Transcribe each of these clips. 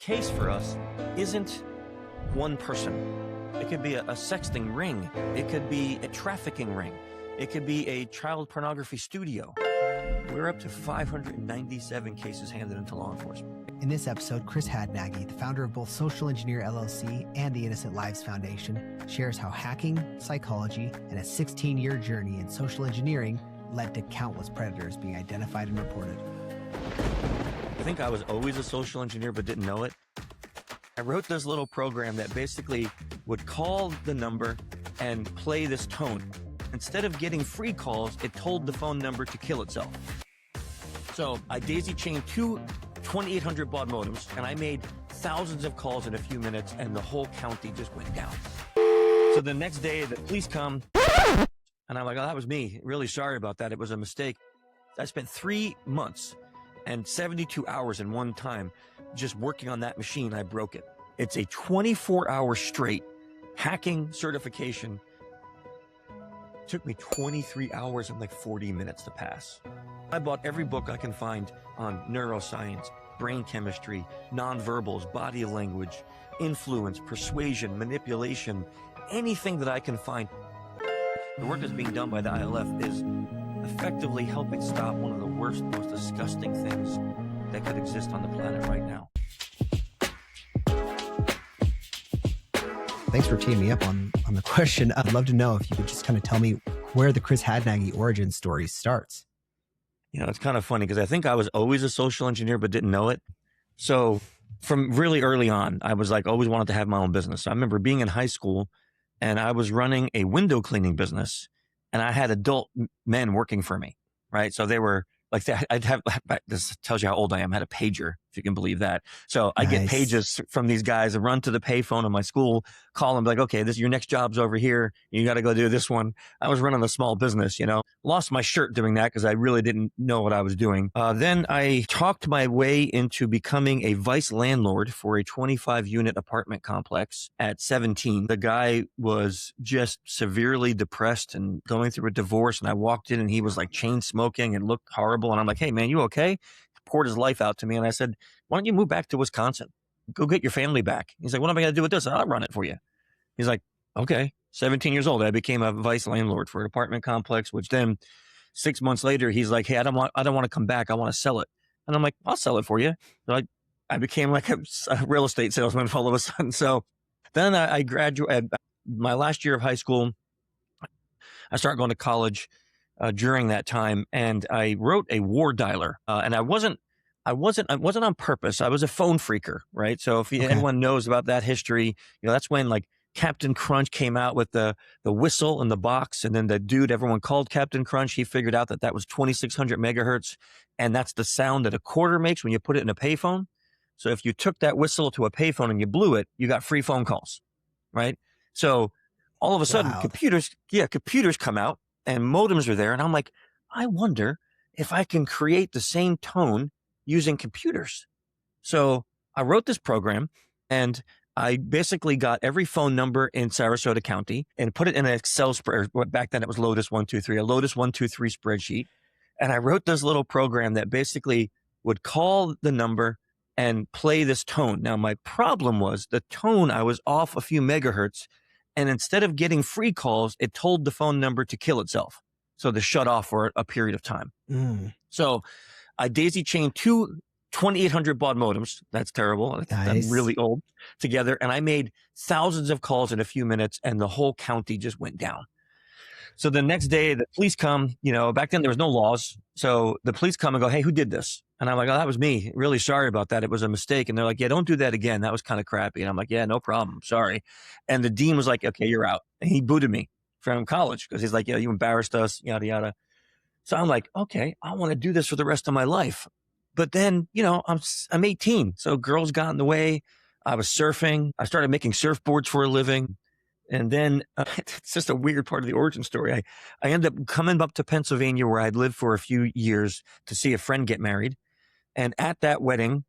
case for us isn't one person. It could be a sexting ring. It could be a trafficking ring. It could be a child pornography studio. We're up to 597 cases handed into law enforcement. In this episode, Chris Hadnagy, the founder of both Social Engineer LLC and the Innocent Lives Foundation, shares how hacking, psychology, and a 16-year journey in social engineering led to countless predators being identified and reported. I think I was always a social engineer but didn't know it. I wrote this little program that basically would call the number and play this tone. Instead of getting free calls, it told the phone number to kill itself. So I daisy chained two 2800 baud modems, and I made thousands of calls in a few minutes, and the whole county just went down. So the next day, the police come, and I'm like, oh, that was me. Really sorry about that. It was a mistake. I spent 3 months and 72 hours in one time just working on that machine. I broke it. It's a 24-hour straight hacking certification. It took me 23 hours and like 40 minutes to pass. I bought every book I can find on neuroscience, brain chemistry, nonverbals, body language, influence, persuasion, manipulation, anything that I can find. The work that's being done by the ILF is effectively helping stop one of the worst, most disgusting things that could exist on the planet right now. Thanks for teeing me up on the question. I'd love to know if you could just kind of tell me where the Chris Hadnagy origin story starts. You know, it's kind of funny because I think I was always a social engineer but didn't know it. So from really early on, I was like, always wanted to have my own business. I remember being in high school and I was running a window cleaning business and I had adult men working for me, right? So they were like, I'd have, this tells you how old I am. I had a pager, if you can believe that. So I get pages from these guys and run to the payphone of my school, call them like, okay, your next job's over here. You got to go do this one. I was running a small business, you know, lost my shirt doing that because I really didn't know what I was doing. Then I talked my way into becoming a vice landlord for a 25-unit apartment complex at 17. The guy was just severely depressed and going through a divorce. And I walked in and he was like chain smoking and looked horrible. And I'm like, hey, man, you okay? He poured his life out to me. And I said, why don't you move back to Wisconsin? Go get your family back. He's like, what am I going to do with this? I'll run it for you. He's like, okay. 17 years old. I became a vice landlord for an apartment complex, which then 6 months later, he's like, hey, I don't want to come back. I want to sell it. And I'm like, I'll sell it for you. So I became like a real estate salesman all of a sudden. So then I graduated my last year of high school. I started going to college during that time, and I wrote a war dialer. And I wasn't on purpose. I was a phone freaker, right? So if anyone knows about that history, you know, that's when like Captain Crunch came out with the whistle and the box. And then the dude everyone called Captain Crunch, he figured out that was 2600 megahertz. And that's the sound that a quarter makes when you put it in a payphone. So if you took that whistle to a payphone and you blew it, you got free phone calls, right? So all of a sudden computers come out and modems are there. And I'm like, I wonder if I can create the same tone using computers. So I wrote this program and I basically got every phone number in Sarasota County and put it in an Excel spreadsheet. Back then it was Lotus 123, a Lotus 123 spreadsheet. And I wrote this little program that basically would call the number and play this tone. Now, my problem was the tone, I was off a few megahertz. And instead of getting free calls, it told the phone number to kill itself. So to shut off for a period of time. So I daisy chained two 2800 baud modems. That's terrible. Nice. I'm really old together. And I made thousands of calls in a few minutes and the whole county just went down. So the next day the police come, you know, back then there was no laws. So the police come and go, hey, who did this? And I'm like, oh, that was me. Really sorry about that. It was a mistake. And they're like, yeah, don't do that again. That was kind of crappy. And I'm like, yeah, no problem. Sorry. And the dean was like, okay, you're out. And he booted me from college because he's like, yeah, you embarrassed us, yada, yada. So I'm like, okay, I want to do this for the rest of my life. But then, you know, I'm 18. So girls got in the way. I was surfing. I started making surfboards for a living. And then it's just a weird part of the origin story. I ended up coming up to Pennsylvania where I'd lived for a few years to see a friend get married. And at that wedding,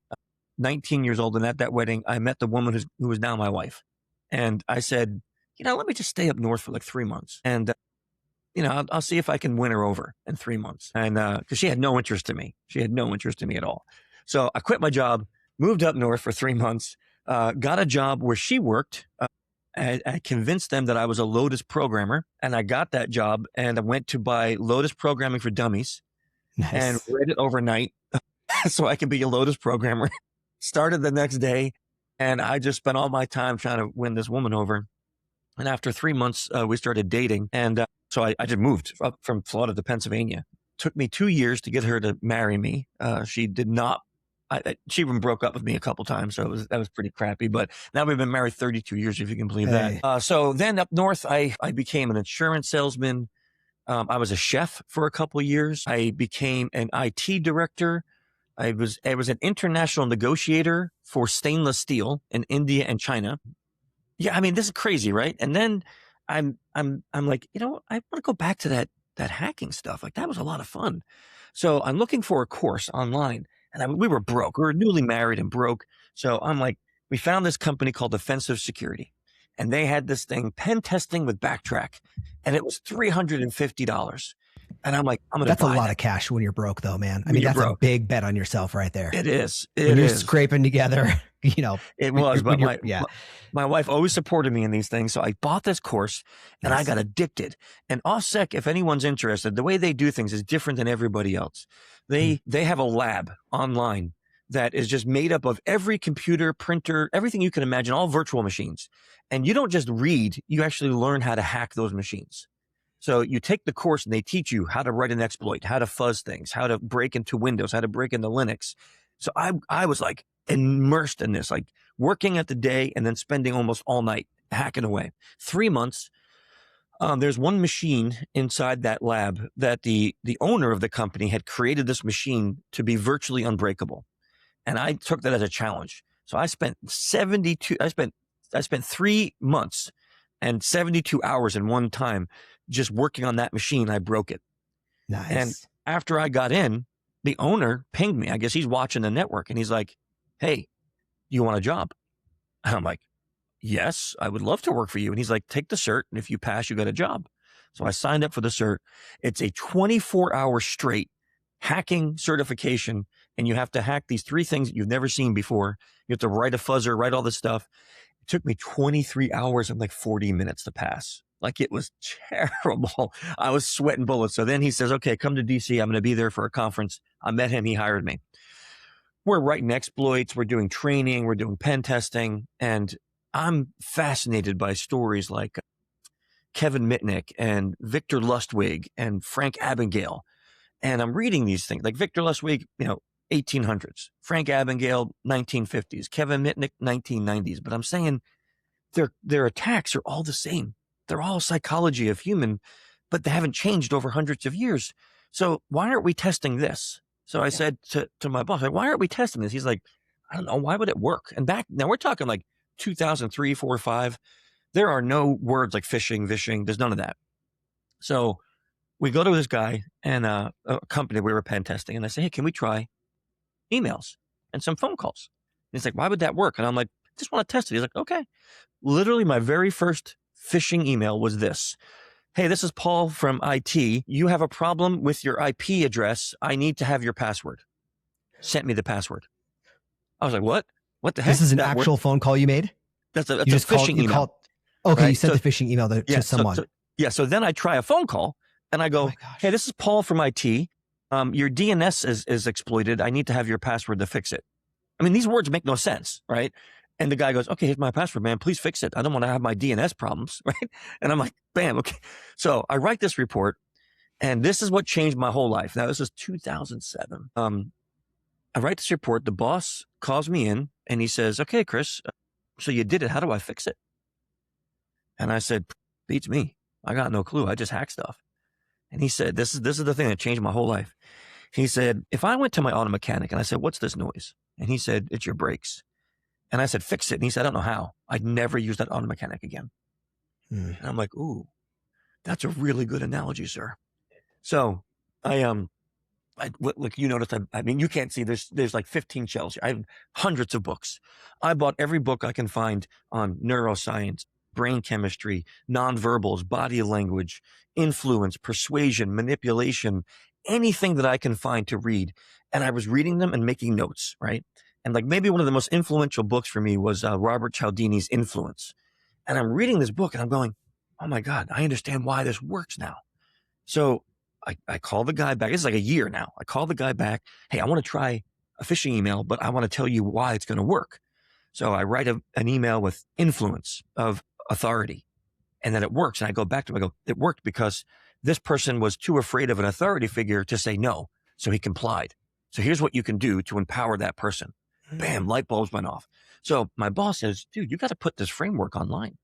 19 years old, and at that wedding, I met the woman who was now my wife. And I said, you know, let me just stay up north for like 3 months. And, you know, I'll see if I can win her over in 3 months. And because she had no interest in me. She had no interest in me at all. So I quit my job, moved up north for 3 months, got a job where she worked. I convinced them that I was a Lotus programmer, and I got that job, and I went to buy Lotus Programming for Dummies and Nice. read it overnight so I could be a Lotus programmer. Started the next day, and I just spent all my time trying to win this woman over. And after 3 months, we started dating, and so I just moved up from Florida to Pennsylvania. Took me 2 years to get her to marry me. She did not. She even broke up with me a couple times, so that was pretty crappy. But now we've been married 32 years, if you can believe that. So then up north, I became an insurance salesman. I was a chef for a couple of years. I became an IT director. I was an international negotiator for stainless steel in India and China. Yeah, I mean, this is crazy, right? And then I'm like, I want to go back to that hacking stuff. Like, that was a lot of fun. So I'm looking for a course online. And we were broke. We were newly married and broke. So I'm like, we found this company called Offensive Security. And they had this thing, pen testing with Backtrack. And it was $350. And I'm like, I'm going to buy That's a lot of cash when you're broke, though, man. I mean, that's a big bet on yourself right there. It is. When you're scraping together, It was, but my wife always supported me in these things. So I bought this course and I got addicted. And OSSEC, if anyone's interested, the way they do things is different than everybody else. They have a lab online that is just made up of every computer, printer, everything you can imagine, all virtual machines. And you don't just read, you actually learn how to hack those machines. So you take the course and they teach you how to write an exploit, how to fuzz things, how to break into Windows, how to break into Linux. So I was like immersed in this, like working at the day and then spending almost all night hacking away. 3 months. There's one machine inside that lab that the owner of the company had created this machine to be virtually unbreakable. And I took that as a challenge. So I spent 3 months and 72 hours in one time just working on that machine. I broke it. Nice. And after I got in, the owner pinged me. I guess he's watching the network and he's like, "Hey, you want a job?" And I'm like, "Yes, I would love to work for you." And he's like, "Take the cert, and if you pass, you got a job." So I signed up for the cert. It's a 24-hour straight hacking certification, and you have to hack these 3 things that you've never seen before. You have to write a fuzzer, write all this stuff. It took me 23 hours and like 40 minutes to pass. Like, it was terrible. I was sweating bullets. So then he says, "Okay, come to DC. I'm going to be there for a conference." I met him. He hired me. We're writing exploits. We're doing training. We're doing pen testing. And I'm fascinated by stories like Kevin Mitnick and Victor Lustwig and Frank Abagnale. And I'm reading these things like Victor Lustwig, 1800s, Frank Abagnale, 1950s, Kevin Mitnick, 1990s. But I'm saying their attacks are all the same. They're all psychology of human, but they haven't changed over hundreds of years. So why aren't we testing this? So I said to my boss, like, "Why aren't we testing this?" He's like, "I don't know. Why would it work?" And now we're talking like 2003, 4, 5. There are no words like phishing, vishing. There's none of that. So we go to this guy and a company we were pen testing, and I say, "Hey, can we try emails and some phone calls?" And he's like, "Why would that work?" And I'm like, "Just want to test it." He's like, "Okay." Literally, my very first phishing email was this: "Hey, this is Paul from IT. You have a problem with your IP address. I need to have your password." Sent me the password. I was like, "What? What the heck?" This is an actual phone call you made? That's a phishing email. Okay, right? You sent the phishing email to someone. So then I try a phone call and I go, "Hey, this is Paul from IT. Your DNS is exploited. I need to have your password to fix it." I mean, these words make no sense, right? And the guy goes, "Okay, here's my password, man. Please fix it. I don't want to have my DNS problems," right? And I'm like, bam, okay. So I write this report, and this is what changed my whole life. Now, this is 2007. I write this report. The boss calls me in, and he says, "Okay, Chris, so you did it. How do I fix it?" And I said, "Beats me. I got no clue. I just hack stuff." And he said, this is the thing that changed my whole life. He said, "If I went to my auto mechanic and I said, 'What's this noise?' And he said, 'It's your brakes.' And I said, 'Fix it.' And he said, 'I don't know how.' I'd never use that auto mechanic again." And I'm like, "Ooh, that's a really good analogy, sir." So look, you noticed, I mean, you can't see, there's like 15 shelves here. I have hundreds of books. I bought every book I can find on neuroscience, brain chemistry, nonverbals, body language, influence, persuasion, manipulation, anything that I can find to read. And I was reading them and making notes, right? And like maybe one of the most influential books for me was Robert Cialdini's Influence. And I'm reading this book and I'm going, oh my God, I understand why this works now. So I call the guy back. This is like a year now. I call the guy back. Hey, I want to try a phishing email, but I want to tell you why it's going to work. So I write an email with influence of authority, and then it works. And I go back to him. I go, it worked because this person was too afraid of an authority figure to say no. So he complied. So here's what you can do to empower that person. Bam, light bulbs went off. So my boss says, dude, you got to put this framework online.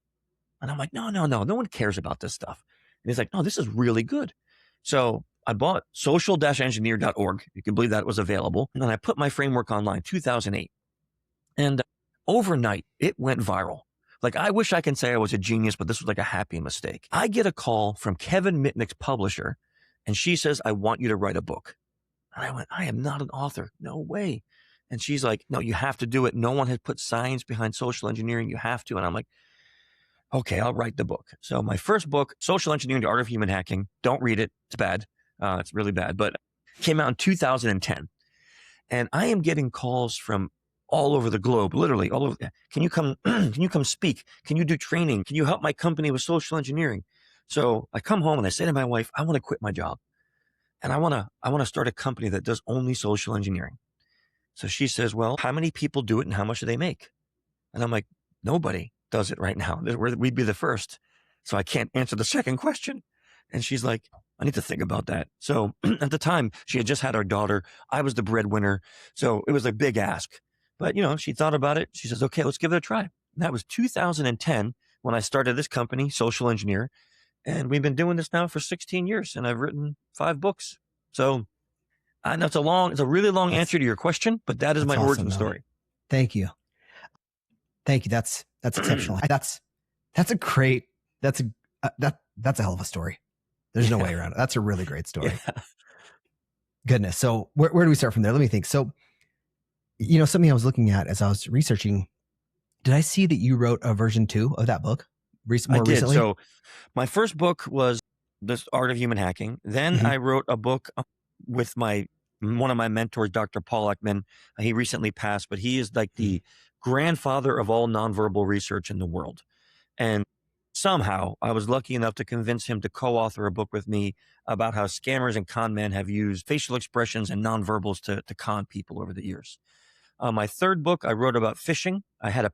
And I'm like, no one cares about this stuff. And he's like, no, this is really good. So I bought social-engineer.org. You can believe that was available. And then I put my framework online, 2008. And overnight, it went viral. Like, I wish I can say I was a genius, but this was like a happy mistake. I get a call from Kevin Mitnick's publisher, and she says, I want you to write a book. And I went, I am not an author. No way. And she's like, no, you have to do it. No one has put science behind social engineering. You have to. And I'm like, okay, I'll write the book. So my first book, Social Engineering, The Art of Human Hacking. Don't read it. It's bad. It's really bad, but came out in 2010. And I am getting calls from all over the globe, literally all over. Can you come, can you come speak? Can you do training? Can you help my company with social engineering? So I come home and I say to my wife, I want to quit my job. And I want to start a company that does only social engineering. So she says, well, how many people do it and how much do they make? And I'm like, nobody does it right now. We'd be the first. So I can't answer the second question. And she's like, I need to think about that. So at the time, she had just had our daughter. I was the breadwinner. So it was a big ask. But, she thought about it. She says, okay, let's give it a try. And that was 2010 when I started this company, Social Engineer. And we've been doing this now for 16 years. And I've written 5 books. So I know it's a really long answer to your question, but that is my origin story. Thank you. Thank you. That's exceptional. That's a hell of a story. There's no way around it. That's a really great story. Yeah. Goodness. So where do we start from there? Let me think. So, something I was looking at as I was researching, did I see that you wrote a version 2 of that book more recently? So my first book was The Art of Human Hacking. Then I wrote a book with one of my mentors, Dr. Paul Ekman. He recently passed, but he is like the grandfather of all nonverbal research in the world. And somehow I was lucky enough to convince him to co-author a book with me about how scammers and con men have used facial expressions and nonverbals to con people over the years. My third book, I wrote about phishing. I had a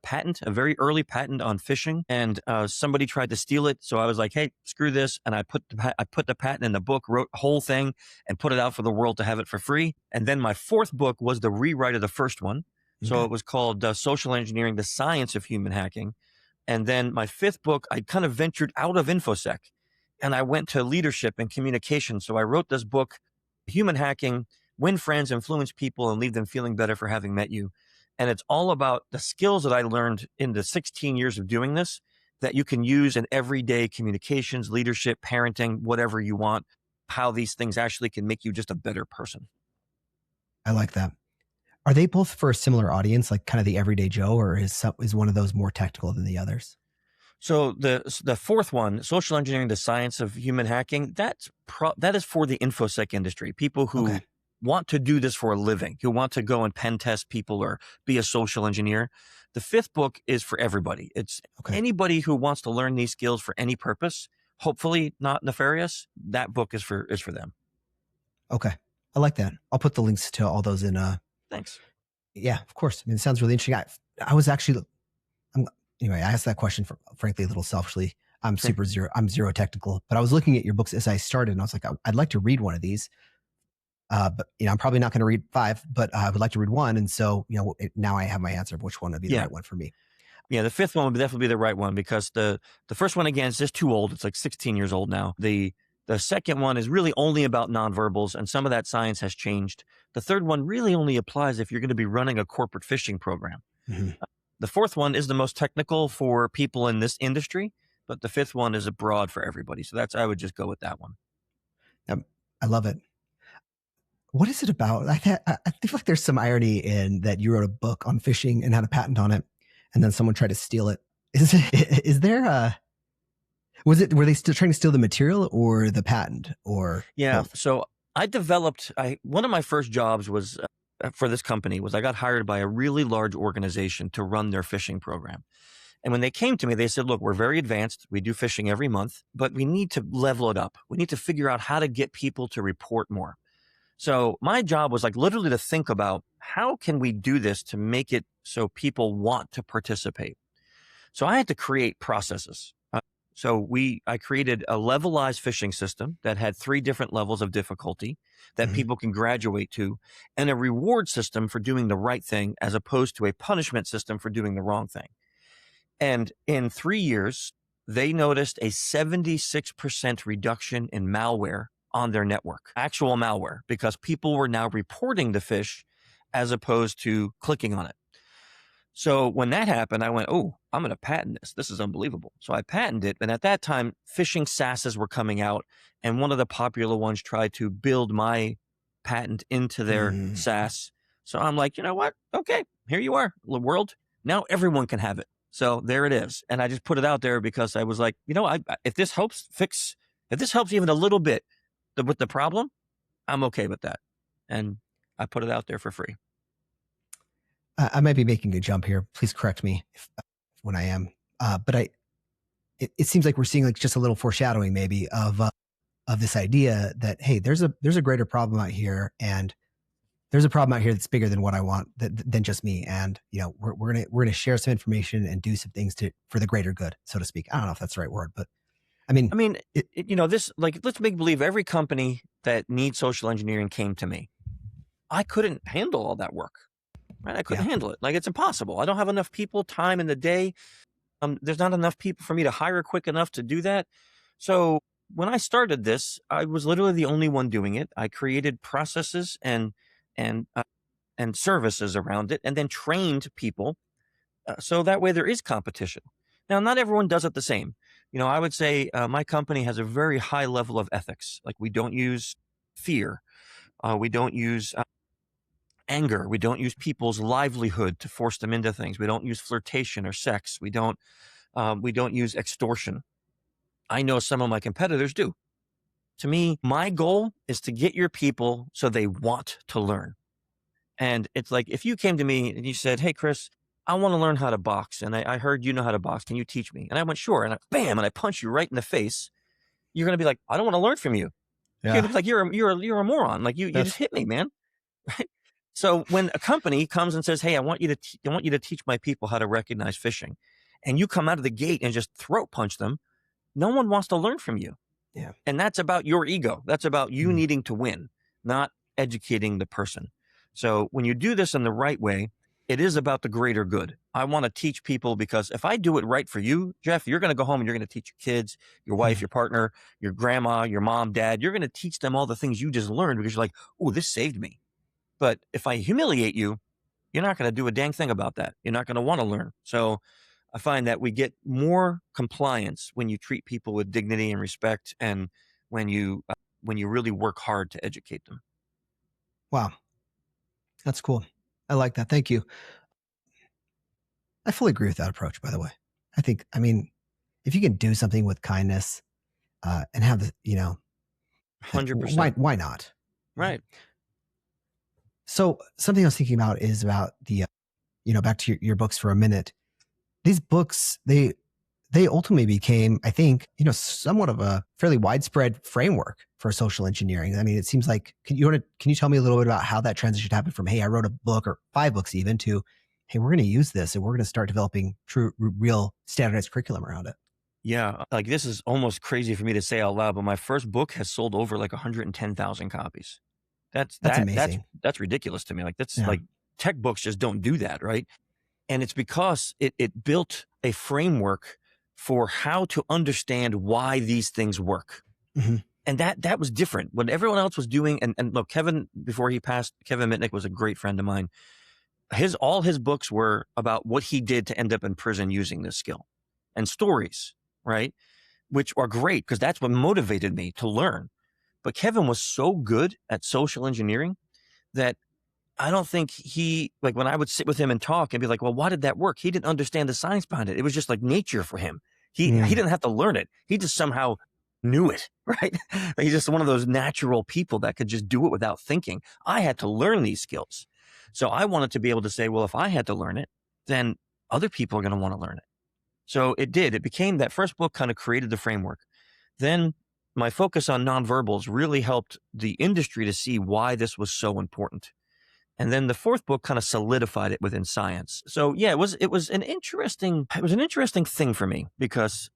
very early patent on phishing, and somebody tried to steal it. So I was like, hey, screw this. And I put the patent in the book, wrote the whole thing, and put it out for the world to have it for free. And then my fourth book was the rewrite of the first one. So it was called Social Engineering, the Science of Human Hacking. And then my fifth book, I kind of ventured out of InfoSec, and I went to leadership and communication. So I wrote this book, Human Hacking, Win Friends, Influence People, and Leave Them Feeling Better for Having Met You. And it's all about the skills that I learned in the 16 years of doing this that you can use in everyday communications, leadership, parenting, whatever you want, how these things actually can make you just a better person. I like that. Are they both for a similar audience, like kind of the everyday Joe, or is one of those more technical than the others? So the fourth one, Social Engineering, the Science of Human Hacking, that is for the InfoSec industry, people who want to do this for a living, who want to go and pen test people or be a social engineer. The fifth book is for everybody. It's anybody who wants to learn these skills for any purpose, hopefully not nefarious. That book is for them. Okay. I like that. I'll put the links to all those in. Thanks. Yeah, of course. I mean, it sounds really interesting. I was actually, anyway, I asked that question frankly, a little selfishly. I'm zero technical, but I was looking at your books as I started, and I was like, I'd like to read one of these. But I'm probably not going to read 5, but I would like to read one. And so, now I have my answer of which one would be the right one for me. Yeah, the fifth one would definitely be the right one, because the first one, again, is just too old. It's like 16 years old now. The second one is really only about nonverbals, and some of that science has changed. The third one really only applies if you're going to be running a corporate phishing program. Mm-hmm. The fourth one is the most technical for people in this industry, but the fifth one is broad for everybody. So I would just go with that one. I love it. What is it about? I feel like there's some irony in that you wrote a book on phishing and had a patent on it, and then someone tried to steal it. Were they still trying to steal the material or the patent, or both? Both? So I developed, one of my first jobs was for this company was I got hired by a really large organization to run their phishing program. And when they came to me, they said, look, we're very advanced. We do phishing every month, but we need to level it up. We need to figure out how to get people to report more. So my job was like literally to think about how can we do this to make it so people want to participate. So I had to create processes. I created a levelized phishing system that had 3 different levels of difficulty that people can graduate to, and a reward system for doing the right thing as opposed to a punishment system for doing the wrong thing. And in 3 years, they noticed a 76% reduction in malware on their network, actual malware, because people were now reporting the phish as opposed to clicking on it. So when that happened, I went, oh, I'm going to patent this. This is unbelievable. So I patented it. And at that time, phishing SaaSes were coming out. And one of the popular ones tried to build my patent into their SaaS. So I'm like, you know what? Okay, here you are, world. Now everyone can have it. So there it is. And I just put it out there because I was like, you know, if this helps even a little bit with the problem, I'm okay with that. And I put it out there for free. I might be making a jump here. Please correct me when I am. But it seems like we're seeing like just a little foreshadowing maybe of this idea that, hey, there's a greater problem out here, and there's a problem out here that's bigger than what I want, than just me. And, you know, we're going to share some information and do some things for the greater good, so to speak. I don't know if that's the right word, but I mean, you know, this, like, let's make believe every company that needs social engineering came to me. I couldn't handle all that work, right? I couldn't handle it. Like, it's impossible. I don't have enough people, time in the day. There's not enough people for me to hire quick enough to do that. So when I started this, I was literally the only one doing it. I created processes and services around it, and then trained people. So that way there is competition. Now, not everyone does it the same. You know, I would say my company has a very high level of ethics. Like, we don't use fear. We don't use anger. We don't use people's livelihood to force them into things. We don't use flirtation or sex. We don't use extortion. I know some of my competitors do. To me, my goal is to get your people so they want to learn. And it's like, if you came to me and you said, hey, Chris, I want to learn how to box, and I heard you know how to box. Can you teach me? And I went, sure. And bam, and I punch you right in the face. You're going to be like, I don't want to learn from you. Yeah. You're going to be like, you're a moron. Like, you just hit me, man. Right? So when a company comes and says, hey, I want you to teach my people how to recognize phishing, and you come out of the gate and just throat punch them, no one wants to learn from you. Yeah. And that's about your ego. That's about you needing to win, not educating the person. So when you do this in the right way, it is about the greater good. I want to teach people, because if I do it right for you, Jeff, you're going to go home and you're going to teach your kids, your wife, your partner, your grandma, your mom, dad. You're going to teach them all the things you just learned, because you're like, oh, this saved me. But if I humiliate you, you're not going to do a dang thing about that. You're not going to want to learn. So I find that we get more compliance when you treat people with dignity and respect, and when you really work hard to educate them. Wow. That's cool. I like that. Thank you. I fully agree with that approach, by the way. I mean, if you can do something with kindness and have, 100%. Why not? Right. So something I was thinking about is about the, back to your books for a minute. These books, they ultimately became, I think, somewhat of a fairly widespread framework for social engineering. I mean, it seems like, can you tell me a little bit about how that transition happened from, hey, I wrote a book, or 5 books even, to, hey, we're going to use this and we're going to start developing true, real standardized curriculum around it? Yeah. Like, this is almost crazy for me to say out loud, but my first book has sold over like 110,000 copies. That's amazing. That's ridiculous to me. Like, that's like, tech books just don't do that. Right. And it's because it built a framework for how to understand why these things work. Mm-hmm. And that was different. When everyone else was doing, and look, Kevin, before he passed, Kevin Mitnick was a great friend of mine. All his books were about what he did to end up in prison using this skill, and stories, right? Which are great, because that's what motivated me to learn. But Kevin was so good at social engineering that I don't think when I would sit with him and talk and be like, well, why did that work? He didn't understand the science behind it. It was just like nature for him. He didn't have to learn it. He just somehow knew it, right? He's just one of those natural people that could just do it without thinking. I had to learn these skills. So I wanted to be able to say, well, if I had to learn it, then other people are going to want to learn it. So it did. It became, that first book kind of created the framework. Then my focus on nonverbals really helped the industry to see why this was so important. And then the fourth book kind of solidified it within science. So yeah, it was an interesting thing for me, because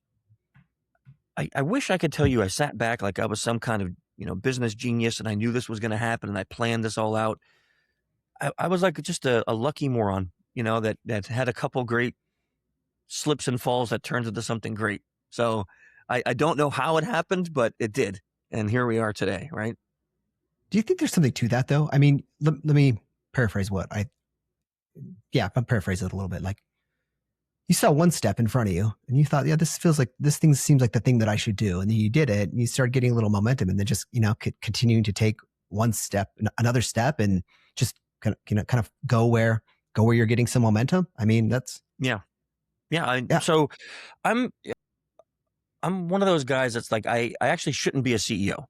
I wish I could tell you I sat back like I was some kind of, business genius and I knew this was going to happen and I planned this all out. I was like just a lucky moron, that had a couple great slips and falls that turned into something great. So I don't know how it happened, but it did. And here we are today, right? Do you think there's something to that though? I mean, let me paraphrase I'm paraphrasing it a little bit. Like, you saw one step in front of you and you thought, yeah, this thing seems like the thing that I should do. And then you did it and you started getting a little momentum, and then just, continuing to take one step, another step, and just kind of go where you're getting some momentum. I mean, that's. Yeah. So I'm one of those guys that's like, I actually shouldn't be a CEO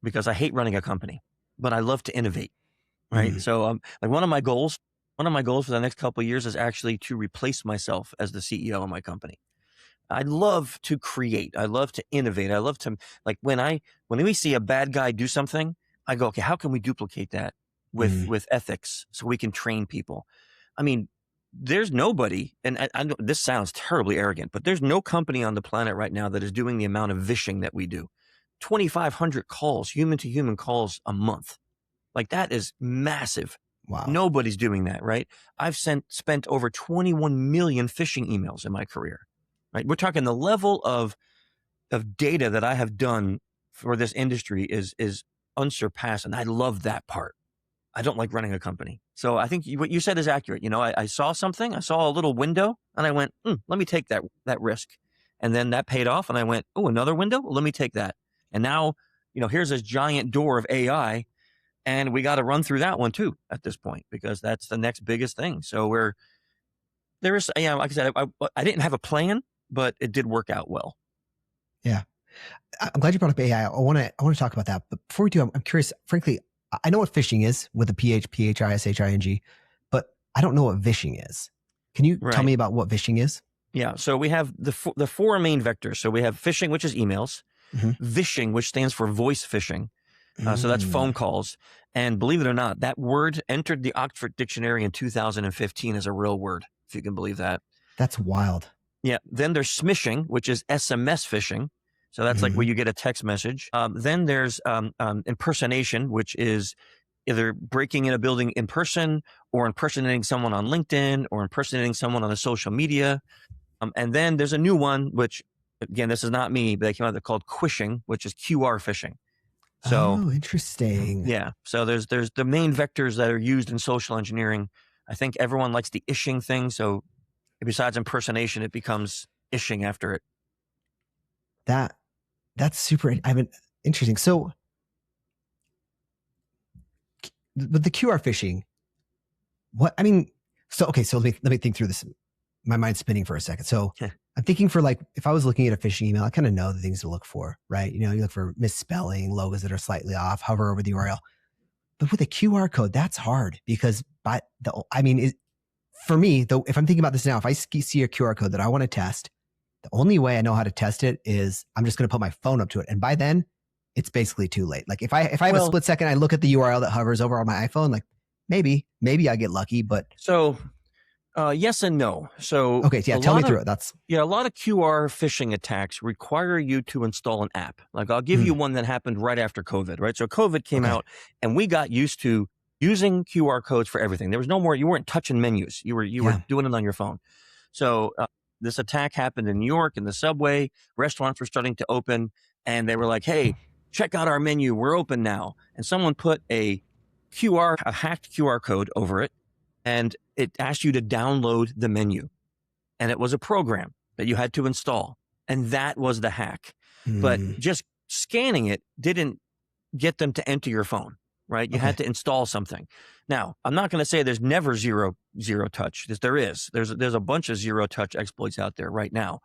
because I hate running a company, but I love to innovate. Right. So like one of my goals for the next couple of years is actually to replace myself as the CEO of my company. I love to create. I love to innovate. I love to, like, when we see a bad guy do something, I go, okay, how can we duplicate that with ethics so we can train people? I mean, there's nobody, and I know this sounds terribly arrogant, but there's no company on the planet right now that is doing the amount of vishing that we do. 2,500 calls, human to human calls a month. Like, that is massive. Wow. Nobody's doing that, right? I've spent over 21 million phishing emails in my career, right? We're talking the level of data that I have done for this industry is unsurpassed. And I love that part. I don't like running a company. So I think what you said is accurate. I saw something, I saw a little window and I went, let me take that risk. And then that paid off and I went, oh, another window? Well, let me take that. And now, here's this giant door of AI. And we got to run through that one too at this point, because that's the next biggest thing. So like I said, I didn't have a plan, but it did work out well. Yeah. I'm glad you brought up AI. I want to talk about that. But before we do, I'm curious, frankly, I know what phishing is with a PHISHING, but I don't know what vishing is. Can you tell me about what vishing is? Yeah. So we have the four main vectors. So we have phishing, which is emails, vishing, which stands for voice phishing. So that's phone calls. And believe it or not, that word entered the Oxford Dictionary in 2015 as a real word, if you can believe that. That's wild. Yeah. Then there's smishing, which is SMS phishing. So that's like where you get a text message. Then there's impersonation, which is either breaking in a building in person or impersonating someone on LinkedIn or impersonating someone on a social media. And then there's a new one, which, again, this is not me, but they came out, they're called quishing, which is QR phishing. So, interesting. Yeah. So there's the main vectors that are used in social engineering. I think everyone likes the ishing thing. So besides impersonation, it becomes ishing after it. That's super. Interesting. So with the QR phishing, so let me think through this. My mind's spinning for a second. So I'm thinking for, like, if I was looking at a phishing email, I kind of know the things to look for, right? You look for misspelling, logos that are slightly off, hover over the URL. But with a QR code, that's hard because for me, though, if I'm thinking about this now, if I see a QR code that I want to test, the only way I know how to test it is I'm just going to put my phone up to it. And by then it's basically too late. Like if I have a split second, I look at the URL that hovers over on my iPhone, like maybe I get lucky, but. So yes and no. So okay, yeah, tell me through it. A lot of QR phishing attacks require you to install an app. Like I'll give you one that happened right after COVID, right? So COVID came out and we got used to using QR codes for everything. There was no more, you weren't touching menus. You were doing it on your phone. So this attack happened in New York in the subway. Restaurants were starting to open and they were like, hey, check out our menu. We're open now. And someone put a hacked QR code over it. And it asked you to download the menu. And it was a program that you had to install. And that was the hack. But just scanning it didn't get them to enter your phone, right? You had to install something. Now, I'm not going to say there's never zero touch. There is. There's a bunch of zero touch exploits out there right now.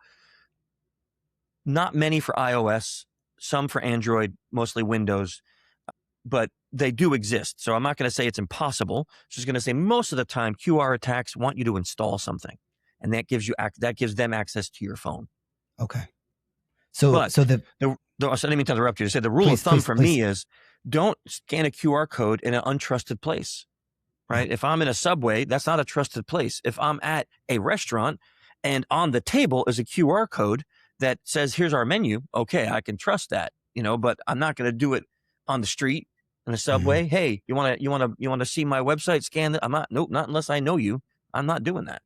Not many for iOS, some for Android, mostly Windows. But they do exist. So I'm not going to say it's impossible. I'm just going to say most of the time QR attacks want you to install something, and that gives them access to your phone. Okay. But so I didn't mean to interrupt you. To say the rule of thumb for me is don't scan a QR code in an untrusted place, right? If I'm in a subway, that's not a trusted place. If I'm at a restaurant and on the table is a QR code that says, here's our menu, okay, I can trust that, but I'm not going to do it on the street, in a subway. Mm-hmm. Hey, you want to see my website? Scan it. Nope, not unless I know you. I'm not doing that.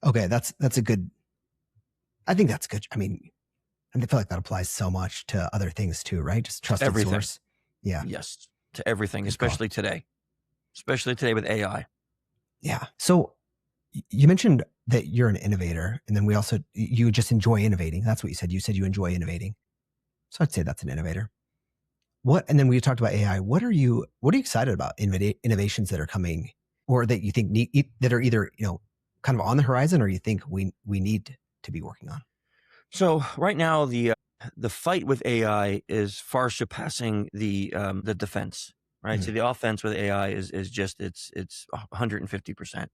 Okay, that's a good. I think that's good. I mean, I feel like that applies so much to other things too, right? Just trusted everything. Source. Yeah. Yes, to everything, especially today with AI. Yeah. So you mentioned that you're an innovator, and then you just enjoy innovating. That's what you said. You said you enjoy innovating. So I'd say that's an innovator. And then we talked about AI. What are you excited about innovations that are coming, or that you think that are either, kind of on the horizon, or you think we need to be working on? So right now, the fight with AI is far surpassing the defense, right? Mm-hmm. So the offense with AI is just, it's 150%.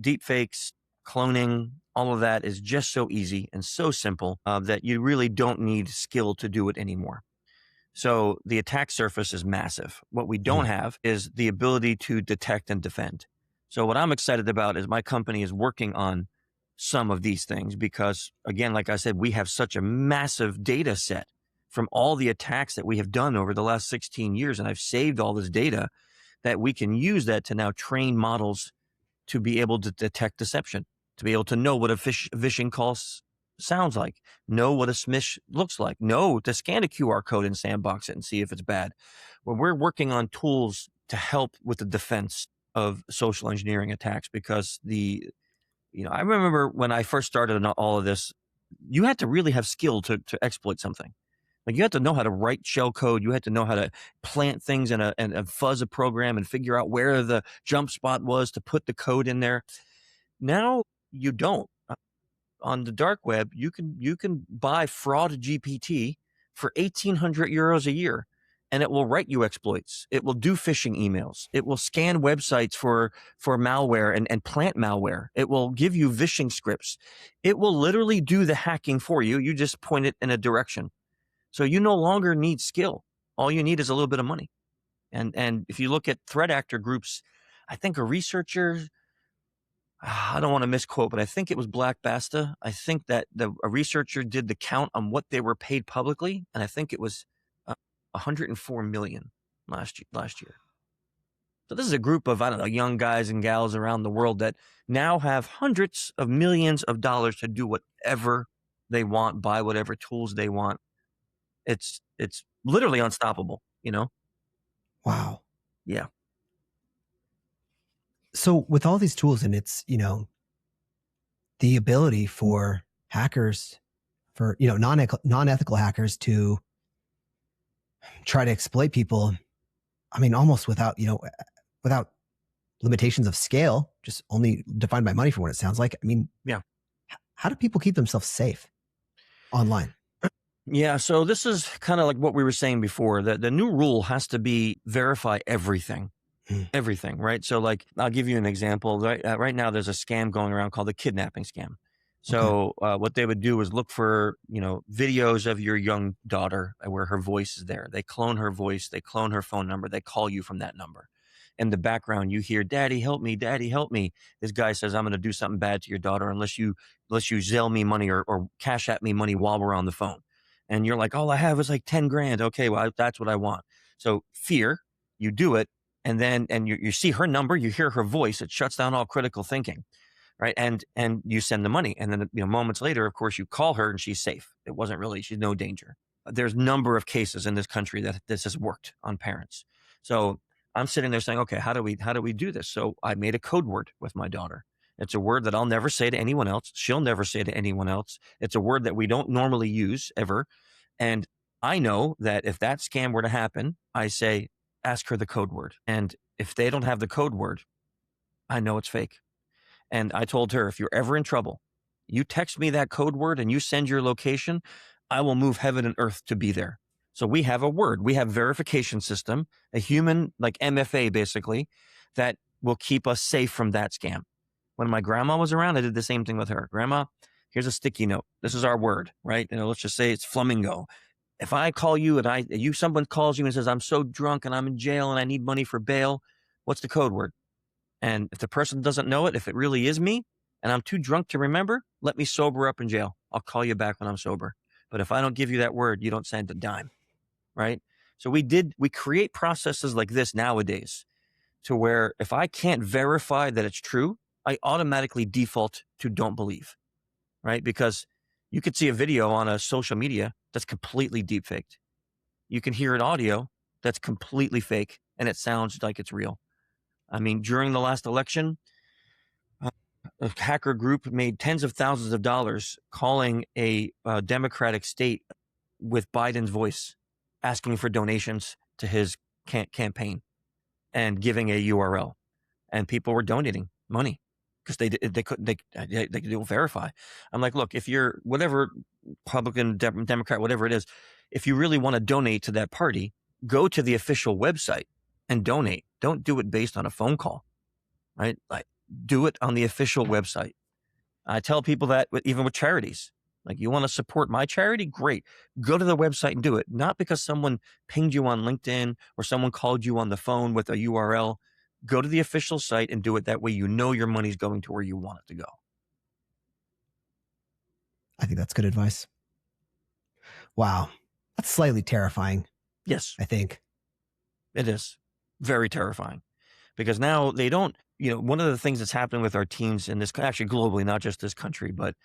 Deepfakes, cloning, all of that is just so easy and so simple that you really don't need skill to do it anymore. So the attack surface is massive. What we don't have is the ability to detect and defend. So what I'm excited about is my company is working on some of these things because, again, like I said, we have such a massive data set from all the attacks that we have done over the last 16 years. And I've saved all this data that we can use that to now train models to be able to detect deception, to be able to know what a phishing call sounds like, know what a smish looks like, know to scan a QR code and sandbox it and see if it's bad. Well, we're working on tools to help with the defense of social engineering attacks because I remember when I first started on all of this, you had to really have skill to exploit something. Like you had to know how to write shell code. You had to know how to plant things and fuzz a program and figure out where the jump spot was to put the code in there. Now you don't. On the dark web, you can buy fraud GPT for 1,800 euros a year, and it will write you exploits. It will do phishing emails. It will scan websites for malware and plant malware. It will give you vishing scripts. It will literally do the hacking for you. You just point it in a direction. So you no longer need skill. All you need is a little bit of money. And if you look at threat actor groups, I think a researcher, I don't want to misquote, but I think it was Black Basta. I think that a researcher did the count on what they were paid publicly, and I think it was 104 million last year. So this is a group of, young guys and gals around the world that now have hundreds of millions of dollars to do whatever they want, buy whatever tools they want. It's literally unstoppable, Wow. Yeah. So with all these tools, and it's, the ability for hackers, for, non-ethical hackers to try to exploit people, I mean, almost without limitations of scale, just only defined by money from what it sounds like. I mean, yeah. How do people keep themselves safe online? Yeah, so this is kind of like what we were saying before. The new rule has to be verify everything. Everything, right? So like, I'll give you an example. Right now, there's a scam going around called the kidnapping scam. So what they would do is look for, videos of your young daughter where her voice is there. They clone her voice. They clone her phone number. They call you from that number. In the background, you hear, "Daddy, help me. Daddy, help me." This guy says, "I'm going to do something bad to your daughter unless you Zelle me money or Cash App me money while we're on the phone." And you're like, "All I have is like 10 grand. Okay, well, that's what I want." So fear, you do it. And then, you see her number, you hear her voice, it shuts down all critical thinking, right? And you send the money. And then, moments later, of course, you call her and she's safe. She's no danger. There's a number of cases in this country that this has worked on parents. So I'm sitting there saying, okay, how do we do this? So I made a code word with my daughter. It's a word that I'll never say to anyone else. She'll never say to anyone else. It's a word that we don't normally use ever. And I know that if that scam were to happen, I say, ask her the code word. And if they don't have the code word, I know it's fake. And I told her, if you're ever in trouble, you text me that code word and you send your location, I will move heaven and earth to be there. So we have a word, we have verification system, a human like MFA basically, that will keep us safe from that scam. When my grandma was around, I did the same thing with her. Grandma, here's a sticky note. This is our word, right? Let's just say it's flamingo. If I call you and someone calls you and says, I'm so drunk and I'm in jail and I need money for bail, what's the code word? And if the person doesn't know it, if it really is me and I'm too drunk to remember, let me sober up in jail. I'll call you back when I'm sober. But if I don't give you that word, you don't send a dime, right? So we create processes like this nowadays to where if I can't verify that it's true, I automatically default to don't believe, right? Because you could see a video on a social media that's completely deepfaked. You can hear an audio that's completely fake and it sounds like it's real. I mean, during the last election, a hacker group made tens of thousands of dollars calling a Democratic state with Biden's voice, asking for donations to his campaign and giving a URL. And people were donating money because they could verify. I'm like, look, if you're whatever Republican, Democrat, whatever it is, if you really want to donate to that party, go to the official website and donate. Don't do it based on a phone call, right? Like, do it on the official website. I tell people that even with charities. Like, you want to support my charity? Great. Go to the website and do it. Not because someone pinged you on LinkedIn or someone called you on the phone with a URL. Go to the official site and do it. That way you know your money's going to where you want it to go. I think that's good advice. Wow. That's slightly terrifying. Yes. I think. It is. Very terrifying. Because now they don't, one of the things that's happening with our teens in this, actually globally, not just this country, but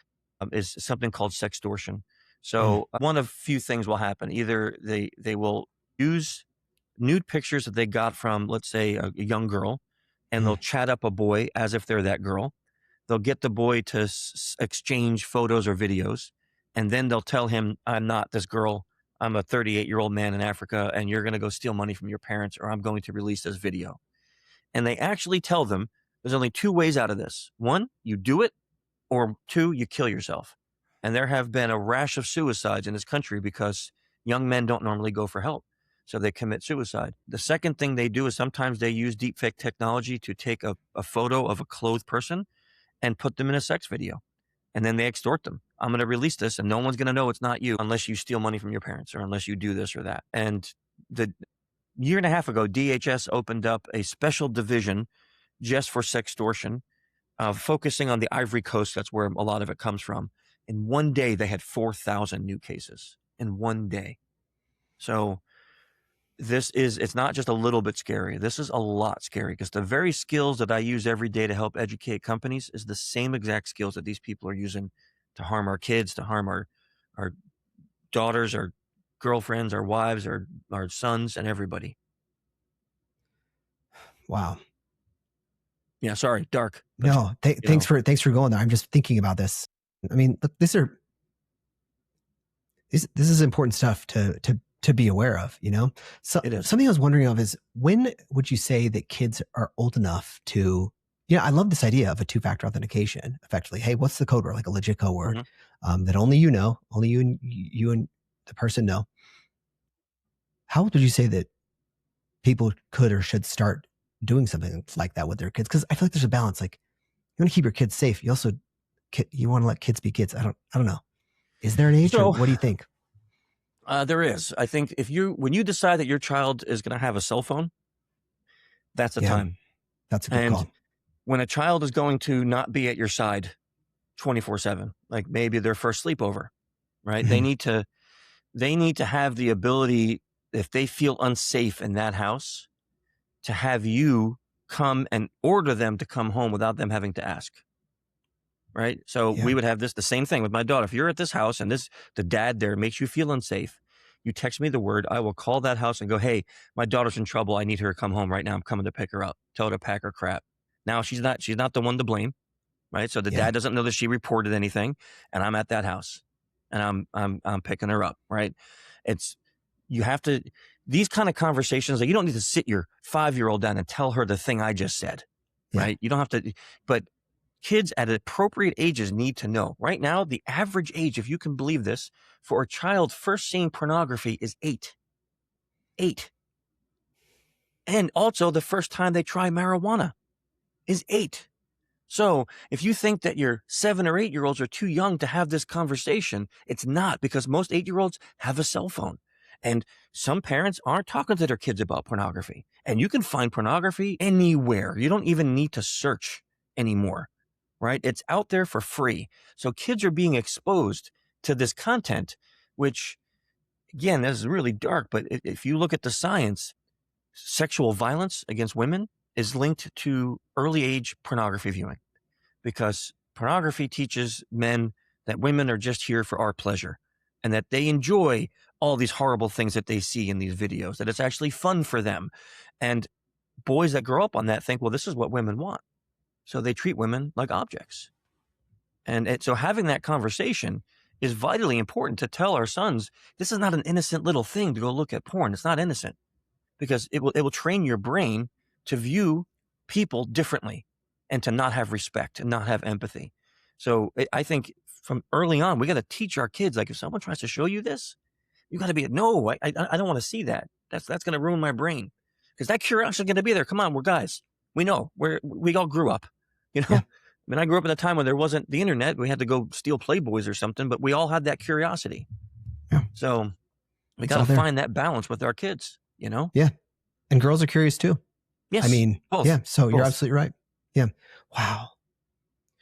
is something called sextortion. So one of few things will happen. Either they will use nude pictures that they got from, let's say, a young girl, and they'll chat up a boy as if they're that girl. They'll get the boy to exchange photos or videos, and then they'll tell him, I'm not this girl. I'm a 38-year-old man in Africa, and you're going to go steal money from your parents, or I'm going to release this video. And they actually tell them there's only two ways out of this. One, you do it, or two, you kill yourself. And there have been a rash of suicides in this country because young men don't normally go for help. So they commit suicide. The second thing they do is sometimes they use deepfake technology to take a photo of a clothed person and put them in a sex video. And then they extort them. I'm going to release this and no one's going to know it's not you unless you steal money from your parents or unless you do this or that. And the year and a half ago, DHS opened up a special division just for sextortion, focusing on the Ivory Coast. That's where a lot of it comes from. In one day, they had 4,000 new cases in one day. So it's not just a little bit scary. This is a lot scary because the very skills that I use every day to help educate companies is the same exact skills that these people are using to harm our kids, to harm our daughters, our girlfriends, our wives, our sons, and everybody. Wow. Yeah, sorry, dark. No, thanks for going there. I'm just thinking about this. I mean, look, this is important stuff to be aware of, So it is. Something I was wondering of is, when would you say that kids are old enough to, I love this idea of a two-factor authentication, effectively. Hey, what's the code word? Like a legit code word that only you know, only you and the person know. How old would you say that people could or should start doing something like that with their kids? Because I feel like there's a balance. Like, you want to keep your kids safe. You also, you want to let kids be kids. I don't know. Is there an age, or what do you think? There is. I think when you decide that your child is going to have a cell phone, that's the time. That's a good call. When a child is going to not be at your side 24/7, like maybe their first sleepover, right? They need to have the ability, if they feel unsafe in that house, to have you come and order them to come home without them having to ask. Right. So we would have the same thing with my daughter. If you're at this house and the dad there makes you feel unsafe, you text me the word, I will call that house and go, hey, my daughter's in trouble. I need her to come home right now. I'm coming to pick her up. Tell her to pack her crap. Now she's not the one to blame. Right. So the dad doesn't know that she reported anything, and I'm at that house and I'm picking her up. Right. You have to, these kind of conversations, like, you don't need to sit your 5-year-old down and tell her the thing I just said. Right. You don't have to, but kids at appropriate ages need to know. Right now, the average age, if you can believe this, for a child first seeing pornography is 8. 8. And also the first time they try marijuana is 8. So if you think that your 7 or 8-year-olds are too young to have this conversation, it's not, because most 8-year-olds have a cell phone. And some parents aren't talking to their kids about pornography. And you can find pornography anywhere. You don't even need to search anymore, right? It's out there for free. So kids are being exposed to this content, which, again, this is really dark. But if you look at the science, sexual violence against women is linked to early age pornography viewing, because pornography teaches men that women are just here for our pleasure and that they enjoy all these horrible things that they see in these videos, that it's actually fun for them. And boys that grow up on that think, well, this is what women want. So they treat women like objects. And so having that conversation is vitally important, to tell our sons, this is not an innocent little thing to go look at porn. It's not innocent, because it will train your brain to view people differently and to not have respect and not have empathy. So I think from early on, we got to teach our kids, like, if someone tries to show you this, you got to be, no, I don't want to see that. That's going to ruin my brain, because that curiosity is going to be there. Come on, we're guys. We know we all grew up, you know. Yeah. I mean, I grew up at a time when there wasn't the internet. We had to go steal Playboys or something, but we all had that curiosity. Yeah. So we It's got all to there. find that balance with our kids, you know? Yeah. And girls are curious too. Yes. I mean, both. yeah. So you're Both. absolutely right. Yeah. Wow.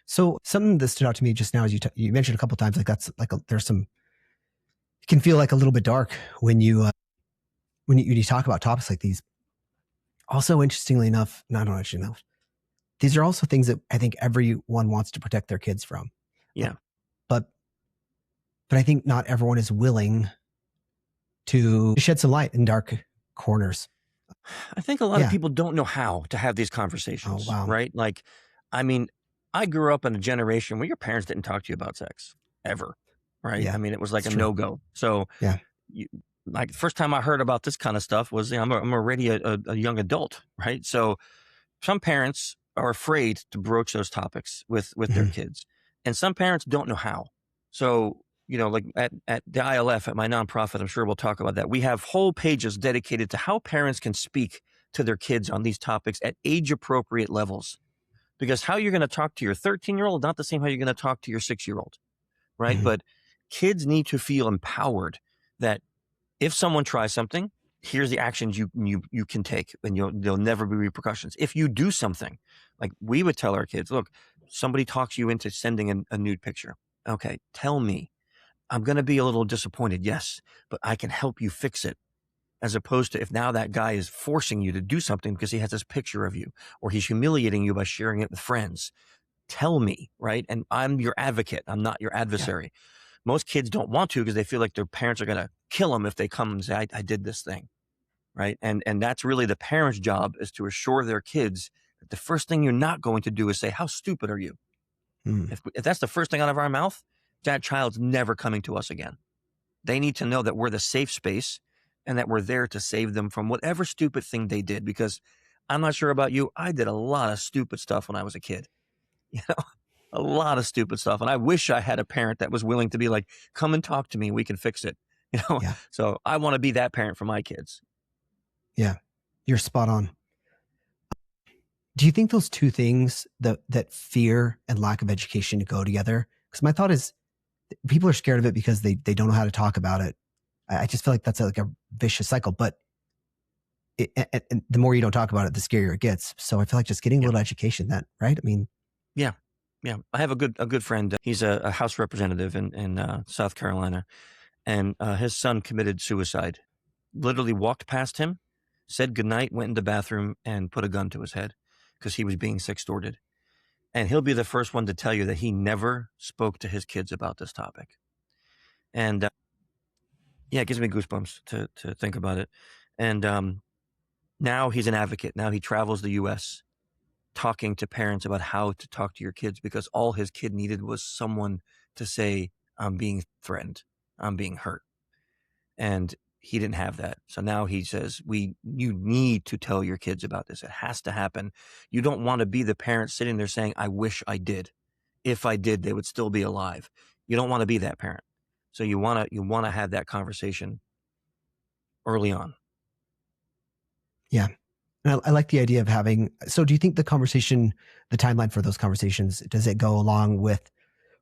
So something that stood out to me just now is you mentioned a couple of times, like that's like there's some, it can feel like a little bit dark when you talk about topics like these. Also, interestingly enough, these are also things that I think everyone wants to protect their kids from. Yeah. But I think not everyone is willing to shed some light in dark corners. I think a lot Yeah. of people don't know how to have these conversations, Oh, wow. right? Like, I mean, I grew up in a generation where your parents didn't talk to you about sex ever, right? Yeah, I mean, it was like it's a true. no-go. So, Yeah. Like, first time I heard about this kind of stuff was, I'm already a young adult, right? So some parents are afraid to broach those topics with their Mhm. kids, and some parents don't know how. So, like at the ILF, at my nonprofit, I'm sure we'll talk about that. We have whole pages dedicated to how parents can speak to their kids on these topics at age appropriate levels, because how you're going to talk to your 13-year-old, not the same how you're going to talk to your 6-year-old, right? Mhm. But kids need to feel empowered that if someone tries something, here's the actions you can take, and there'll never be repercussions. If you do something, like we would tell our kids, look, somebody talks you into sending a nude picture. Okay, tell me. I'm going to be a little disappointed, yes, but I can help you fix it. As opposed to if now that guy is forcing you to do something because he has this picture of you, or he's humiliating you by sharing it with friends. Tell me, right? And I'm your advocate. I'm not your adversary. Yeah. Most kids don't want to, because they feel like their parents are going to kill them if they come and say, I did this thing, right? And that's really the parent's job, is to assure their kids that the first thing you're not going to do is say, how stupid are you? If that's the first thing out of our mouth, that child's never coming to us again. They need to know that we're the safe space and that we're there to save them from whatever stupid thing they did. Because I'm not sure about you, I did a lot of stupid stuff when I was a kid. A lot of stupid stuff. And I wish I had a parent that was willing to be like, come and talk to me, we can fix it. Yeah. So I want to be that parent for my kids. Yeah, you're spot on. Do you think those two things, that fear and lack of education, go together? Because my thought is, people are scared of it because they don't know how to talk about it. I just feel like that's like a vicious cycle. But and the more you don't talk about it, the scarier it gets. So I feel like just getting a little education, right? I mean, yeah. I have a good friend. He's a House representative in South Carolina, and his son committed suicide. Literally walked past him, said goodnight, went in the bathroom, and put a gun to his head because he was being sextorted. And he'll be the first one to tell you that he never spoke to his kids about this topic. And it gives me goosebumps to think about it. And now he's an advocate. Now he travels the U.S. talking to parents about how to talk to your kids, because all his kid needed was someone to say, I'm being threatened, I'm being hurt. And he didn't have that. So now he says, you need to tell your kids about this. It has to happen. You don't want to be the parent sitting there saying, I wish I did. If I did, they would still be alive. You don't want to be that parent. So you want to have that conversation early on. Yeah. And I like the idea of having, so do you think the timeline for those conversations, does it go along with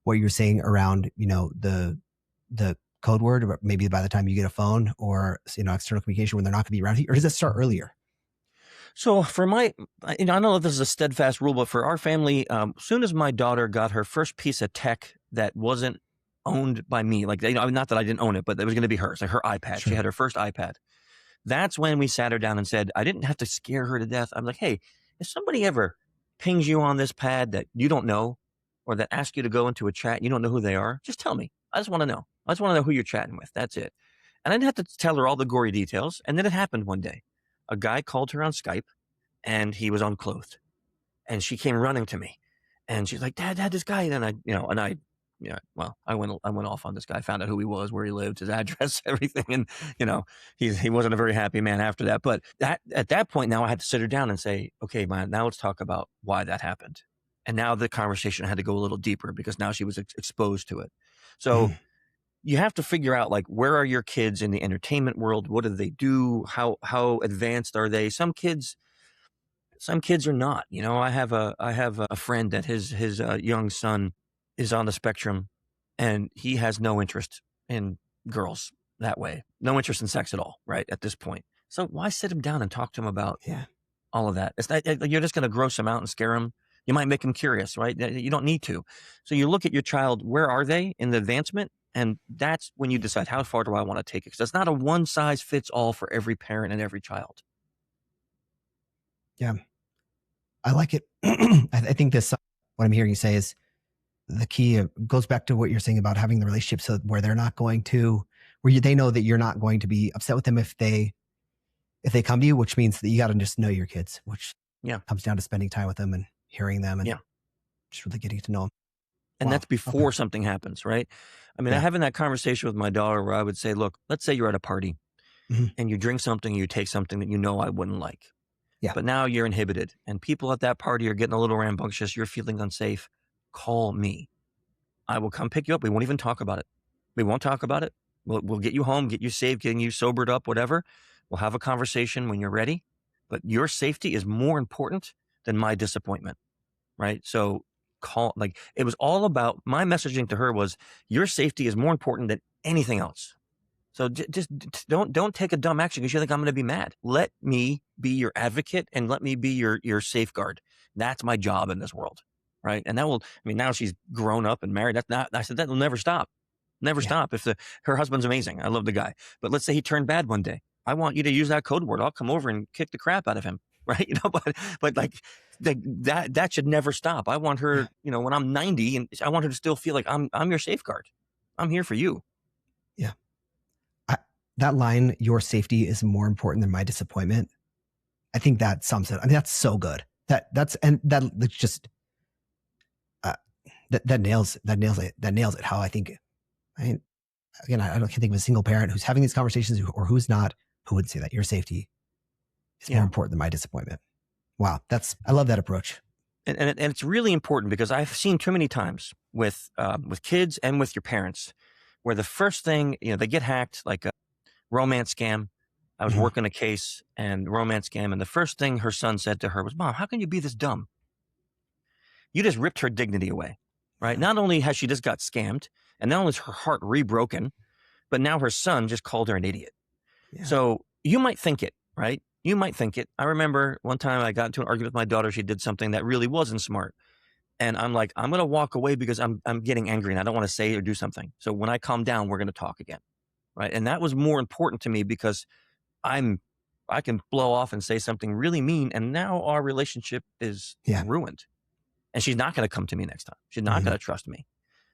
what you're saying around, the code word, or maybe by the time you get a phone or, external communication when they're not going to be around, or does it start earlier? So for I don't know if this is a steadfast rule, but for our family, as soon as my daughter got her first piece of tech that wasn't owned by me, like, not that I didn't own it, but it was going to be hers, like her iPad. Sure. She had her first iPad. That's when we sat her down and said, I didn't have to scare her to death. I'm like, hey, if somebody ever pings you on this pad that you don't know, or that asks you to go into a chat, and you don't know who they are, just tell me. I just want to know. I just want to know who you're chatting with. That's it. And I didn't have to tell her all the gory details. And then it happened one day. A guy called her on Skype, and he was unclothed. And she came running to me, and she's like, Dad, this guy. And I went off on this guy, found out who he was, where he lived, his address, everything. And, he wasn't a very happy man after that. But at that point, now I had to sit her down and say, okay, man, now let's talk about why that happened. And now the conversation had to go a little deeper because now she was exposed to it. So you have to figure out, like, where are your kids in the entertainment world? What do they do? How advanced are they? Some kids are not. I have a friend that his young son is on the spectrum, and he has no interest in girls that way. No interest in sex at all, right, at this point. So why sit him down and talk to him about all of that? It's not, you're just going to gross him out and scare him. You might make him curious, right? You don't need to. So you look at your child, where are they in the advancement? And that's when you decide, how far do I want to take it? Because it's not a one size fits all for every parent and every child. Yeah. I like it. I think what I'm hearing you say is the key goes back to what you're saying about having the relationship so where they're not going to, they know that you're not going to be upset with them if they come to you, which means that you got to just know your kids, which comes down to spending time with them and hearing them and just really getting to know them. And that's before something happens, right? I mean, having that conversation with my daughter where I would say, look, let's say you're at a party and you drink something, you take something that I wouldn't like. Yeah. But now you're inhibited and people at that party are getting a little rambunctious. You're feeling unsafe. Call me. I will come pick you up. We won't even talk about it. We won't talk about it. We'll get you home, get you safe, getting you sobered up, whatever. We'll have a conversation when you're ready. But your safety is more important than my disappointment, right? So it was all about, my messaging to her was, your safety is more important than anything else. So just don't take a dumb action because you think I'm going to be mad. Let me be your advocate and let me be your safeguard. That's my job in this world, right? And now she's grown up and married. I said that will never stop, stop. If her husband's amazing, I love the guy, but let's say he turned bad one day. I want you to use that code word. I'll come over and kick the crap out of him, right? But like that should never stop. I want her, when I'm 90, and I want her to still feel like I'm your safeguard. I'm here for you. Yeah. That line, your safety is more important than my disappointment. I think that sums it. I mean, that's so good. That nails it. How I think, again, I can't think of a single parent who's having these conversations or who's not, who would say that your safety is more important than my disappointment. Wow. I love that approach. And it's really important because I've seen too many times with kids and with your parents where the first thing, they get hacked, like a romance scam. I was working a case and romance scam. And the first thing her son said to her was, Mom, how can you be this dumb? You just ripped her dignity away, right? Not only has she just got scammed and not only is her heart rebroken, but now her son just called her an idiot. Yeah. So you might think it, right? You might think it. I remember one time I got into an argument with my daughter. She did something that really wasn't smart. And I'm like, I'm going to walk away because I'm getting angry and I don't want to say or do something. So when I calm down, we're going to talk again. Right. And that was more important to me because I can blow off and say something really mean. And now our relationship is ruined. And she's not going to come to me next time. She's not going to trust me.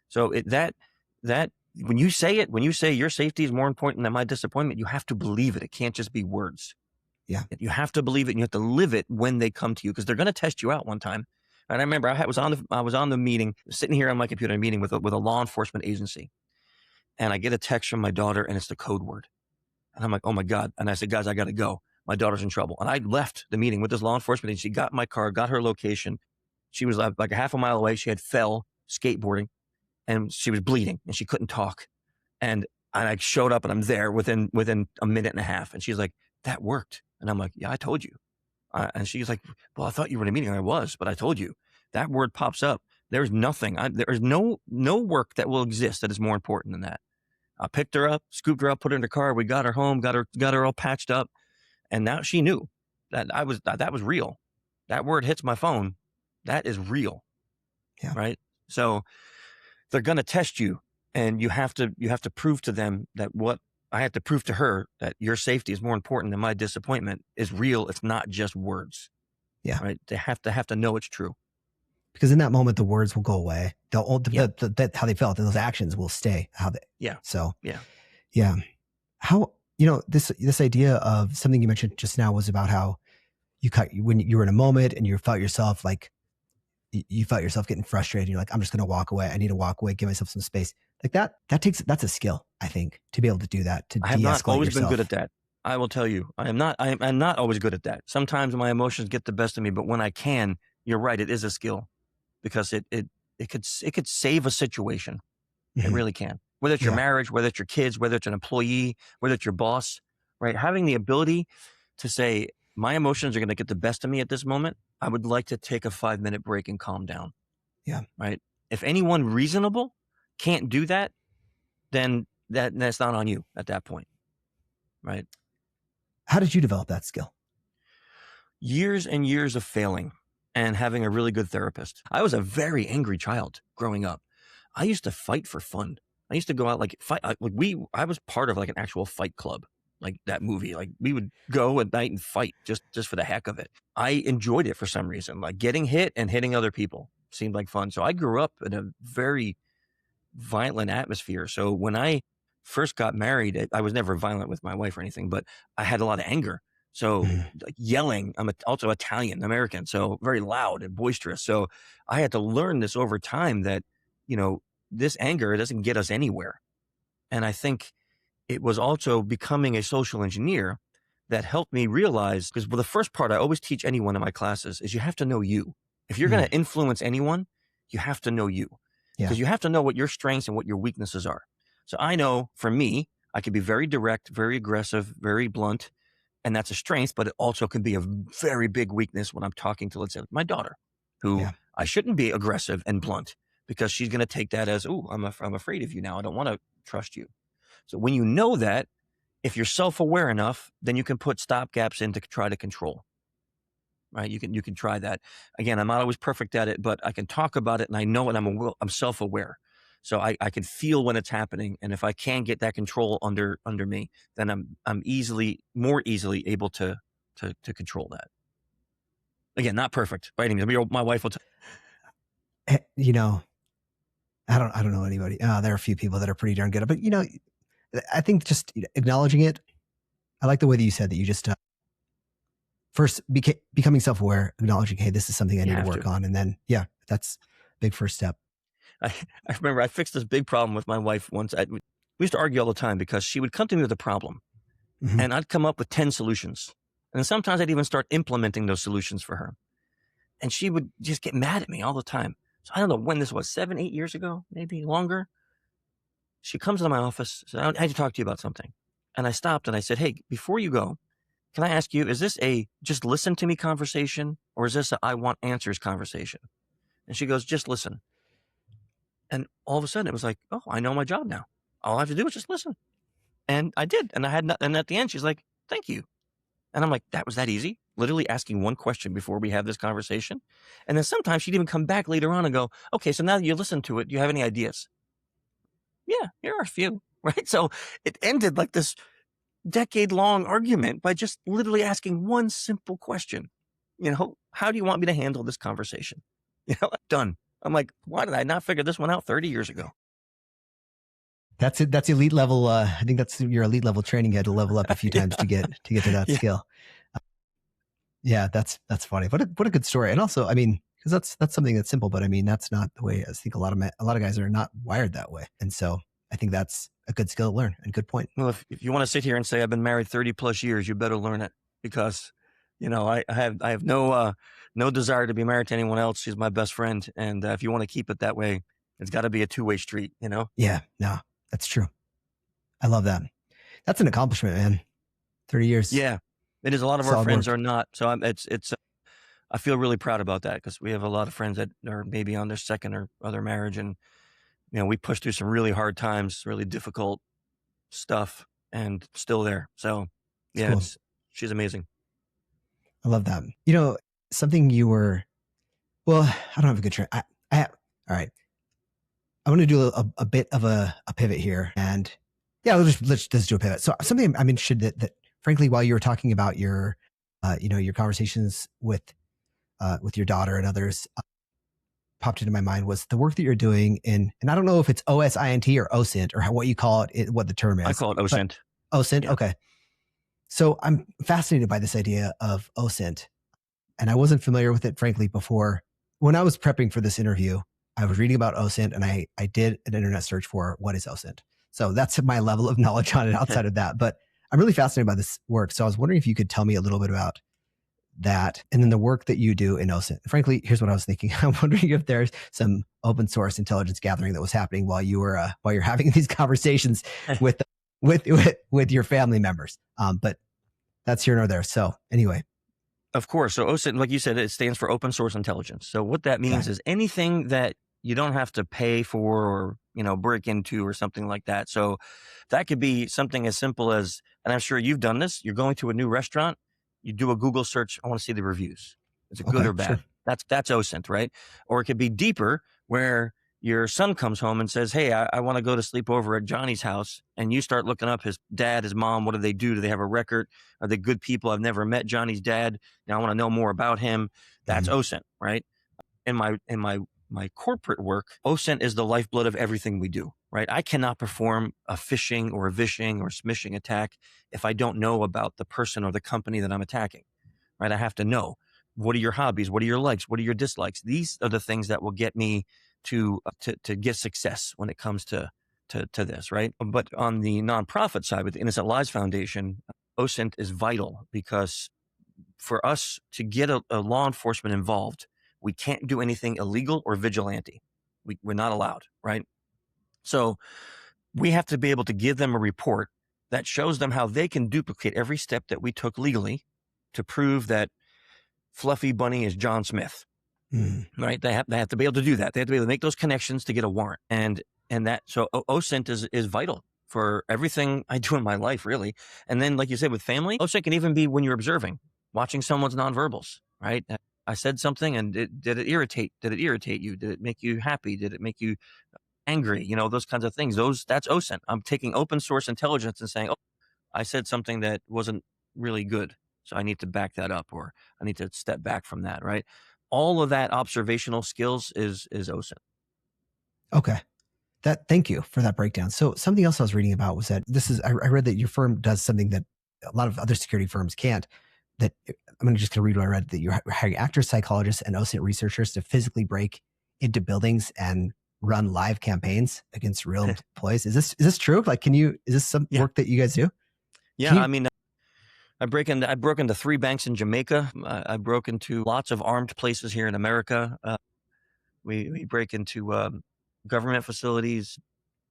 So that when you say your safety is more important than my disappointment, you have to believe it. It can't just be words. Yeah. You have to believe it and you have to live it when they come to you because they're going to test you out one time. And I remember I was on the meeting, sitting here on my computer, meeting with a law enforcement agency. And I get a text from my daughter and it's the code word. And I'm like, oh my God. And I said, guys, I got to go. My daughter's in trouble. And I left the meeting with this law enforcement agency, got my car, got her location. She was like a half a mile away. She had fell skateboarding and she was bleeding and she couldn't talk. And I showed up and I'm there within a minute and a half. And she's like, that worked. And I'm like, yeah, I told you. And she's like, well, I thought you were in a meeting. I was, but I told you. That word pops up. There's nothing. There's no work that will exist that is more important than that. I picked her up, scooped her up, put her in the car. We got her home, got her all patched up. And now she knew that that was real. That word hits my phone. That is real. Yeah. Right. So they're going to test you, and you have to prove to them that what I have to prove to her, that your safety is more important than my disappointment, is real. It's not just words. Yeah. Right. They have to know it's true. Because in that moment, the words will go away. How they felt, and those actions will stay. So how, this idea of something you mentioned just now was about how when you were in a moment and you felt yourself you felt yourself getting frustrated. You're like, I'm just going to walk away. I need to walk away, give myself some space. Like that's a skill, I think, to be able to do that. To I have not always been good at that. I will tell you, I'm not always good at that. Sometimes my emotions get the best of me, but when I can, you're right, it is a skill, because it could save a situation. It really can. Whether it's your marriage, whether it's your kids, whether it's an employee, whether it's your boss, right? Having the ability to say, my emotions are going to get the best of me at this moment. I would like to take a 5-minute break and calm down. Yeah. Right. If anyone reasonable can't do that, then that's not on you at that point. Right. How did you develop that skill? Years and years of failing and having a really good therapist. I was a very angry child growing up. I used to fight for fun. I used to go out fight. I was part of an actual fight club, like that movie. Like we would go at night and fight just for the heck of it. I enjoyed it for some reason. Like getting hit and hitting other people seemed like fun. So I grew up in a very violent atmosphere. So when I first got married, I was never violent with my wife or anything, but I had a lot of anger. So yelling, I'm also Italian American, so very loud and boisterous. So I had to learn this over time that, this anger doesn't get us anywhere. And I think it was also becoming a social engineer that helped me realize, because the first part I always teach anyone in my classes is you have to know you. If you're going to influence anyone, you have to know you, because you have to know what your strengths and what your weaknesses are. So I know for me, I can be very direct, very aggressive, very blunt, and that's a strength, but it also can be a very big weakness when I'm talking to, let's say, my daughter, who I shouldn't be aggressive and blunt, because she's going to take that as, oh, I'm afraid of you now. I don't want to trust you. So when you know that, if you're self-aware enough, then you can put stopgaps in to try to control, right? You can try that. Again, I'm not always perfect at it, but I can talk about it, and I know it. I'm self-aware. So I can feel when it's happening. And if I can get that control under me, then I'm more easily able to control that. Again, not perfect, right? My wife will I don't know anybody. There are a few people that are pretty darn good, but I think just acknowledging it. I like the way that you said that you just first becoming self-aware, acknowledging, hey, this is something I need to work on. And then, that's a big first step. I remember I fixed this big problem with my wife once. We used to argue all the time because she would come to me with a problem and I'd come up with 10 solutions. And sometimes I'd even start implementing those solutions for her. And she would just get mad at me all the time. So I don't know when this was, 7, 8 years ago, maybe longer. She comes into my office, says, I had to talk to you about something. And I stopped and I said, hey, before you go, can I ask you, is this a just listen to me conversation, or is this a I want answers conversation? And she goes, just listen. And all of a sudden it was like, oh, I know my job now. All I have to do is just listen. And I did. And and at the end, she's like, thank you. And I'm like, that was that easy? Literally asking one question before we have this conversation. And then sometimes she'd even come back later on and go, okay, so now that you listen to it, do you have any ideas? Yeah, here are a few, right? So it ended like this decade-long argument by just literally asking one simple question. How do you want me to handle this conversation? Done. I'm like, why did I not figure this one out 30 years ago? That's it. That's elite level. I think that's your elite level training. You had to level up a few times to get to that skill. That's funny. What a good story. And also, because that's something that's simple, but that's not the way I think a lot of guys are not wired that way. And so I think that's a good skill to learn and good point. Well, if you want to sit here and say I've been married 30 plus years, you better learn it, because I have no desire to be married to anyone else. She's my best friend. And if you want to keep it that way, it's got to be a two-way street, Yeah, no, that's true. I love that. That's an accomplishment, man. 30 years. Yeah. It is. A lot of our Solid friends work. are not. So it's. I feel really proud about that because we have a lot of friends that are maybe on their second or other marriage, and we pushed through some really hard times, really difficult stuff, and still there. So It's yeah, cool. she's amazing. I love that. Something you were, well, I don't have a good track. All right. I want to do a bit of a pivot here, and yeah, let's do a pivot. So something I'm interested that frankly, while you were talking about your, your conversations with your daughter and others, popped into my mind was the work that you're doing and I don't know if it's OSINT or OSINT or what you call it, what the term is. I call it OSINT. OSINT, yeah. Okay. So I'm fascinated by this idea of OSINT, and I wasn't familiar with it, frankly, before. When I was prepping for this interview, I was reading about OSINT, and I did an internet search for what is OSINT. So that's my level of knowledge on it outside of that. But I'm really fascinated by this work. So I was wondering if you could tell me a little bit about that and then the work that you do in OSINT. Frankly, here's what I was thinking. I'm wondering if there's some open source intelligence gathering that was happening while you're having these conversations with your family members. But that's here nor there. So anyway. Of course. So OSINT, like you said, it stands for open source intelligence. So what that means is anything that you don't have to pay for or, break into or something like that. So that could be something as simple as, and I'm sure you've done this, you're going to a new restaurant, you do a Google search, I want to see the reviews. Is it good or bad? Sure. That's OSINT, right? Or it could be deeper where your son comes home and says, hey, I want to go to sleep over at Johnny's house. And you start looking up his dad, his mom. What do they do? Do they have a record? Are they good people? I've never met Johnny's dad. I want to know more about him. That's OSINT, right? In my corporate work, OSINT is the lifeblood of everything we do, right? I cannot perform a phishing or a vishing or smishing attack if I don't know about the person or the company that I'm attacking, right? I have to know. What are your hobbies? What are your likes? What are your dislikes? These are the things that will get me to get success when it comes to this, right? But on the nonprofit side with the Innocent Lives Foundation, OSINT is vital because for us to get a law enforcement involved, we can't do anything illegal or vigilante. We're not allowed, right? So we have to be able to give them a report that shows them how they can duplicate every step that we took legally to prove that Fluffy Bunny is John Smith, right? They have to be able to do that. They have to be able to make those connections to get a warrant. And that, so OSINT is vital for everything I do in my life, really. And then, like you said, with family, OSINT can even be when you're observing, watching someone's nonverbals, right? I said something and did it irritate you? Did it make you happy? Did it make you angry? Those kinds of things. That's OSINT. I'm taking open source intelligence and saying, oh, I said something that wasn't really good. So I need to back that up, or I need to step back from that, right? All of that observational skills is OSINT. Okay. Thank you for that breakdown. So something else I was reading about was that I read that your firm does something that a lot of other security firms can't. That I'm just going to read what I read, that you're hiring actors, psychologists, and OSINT researchers to physically break into buildings and run live campaigns against real employees. Is this true? Like, is this some work that you guys do? Yeah, I broke into 3 banks in Jamaica. I broke into lots of armed places here in America. We break into government facilities,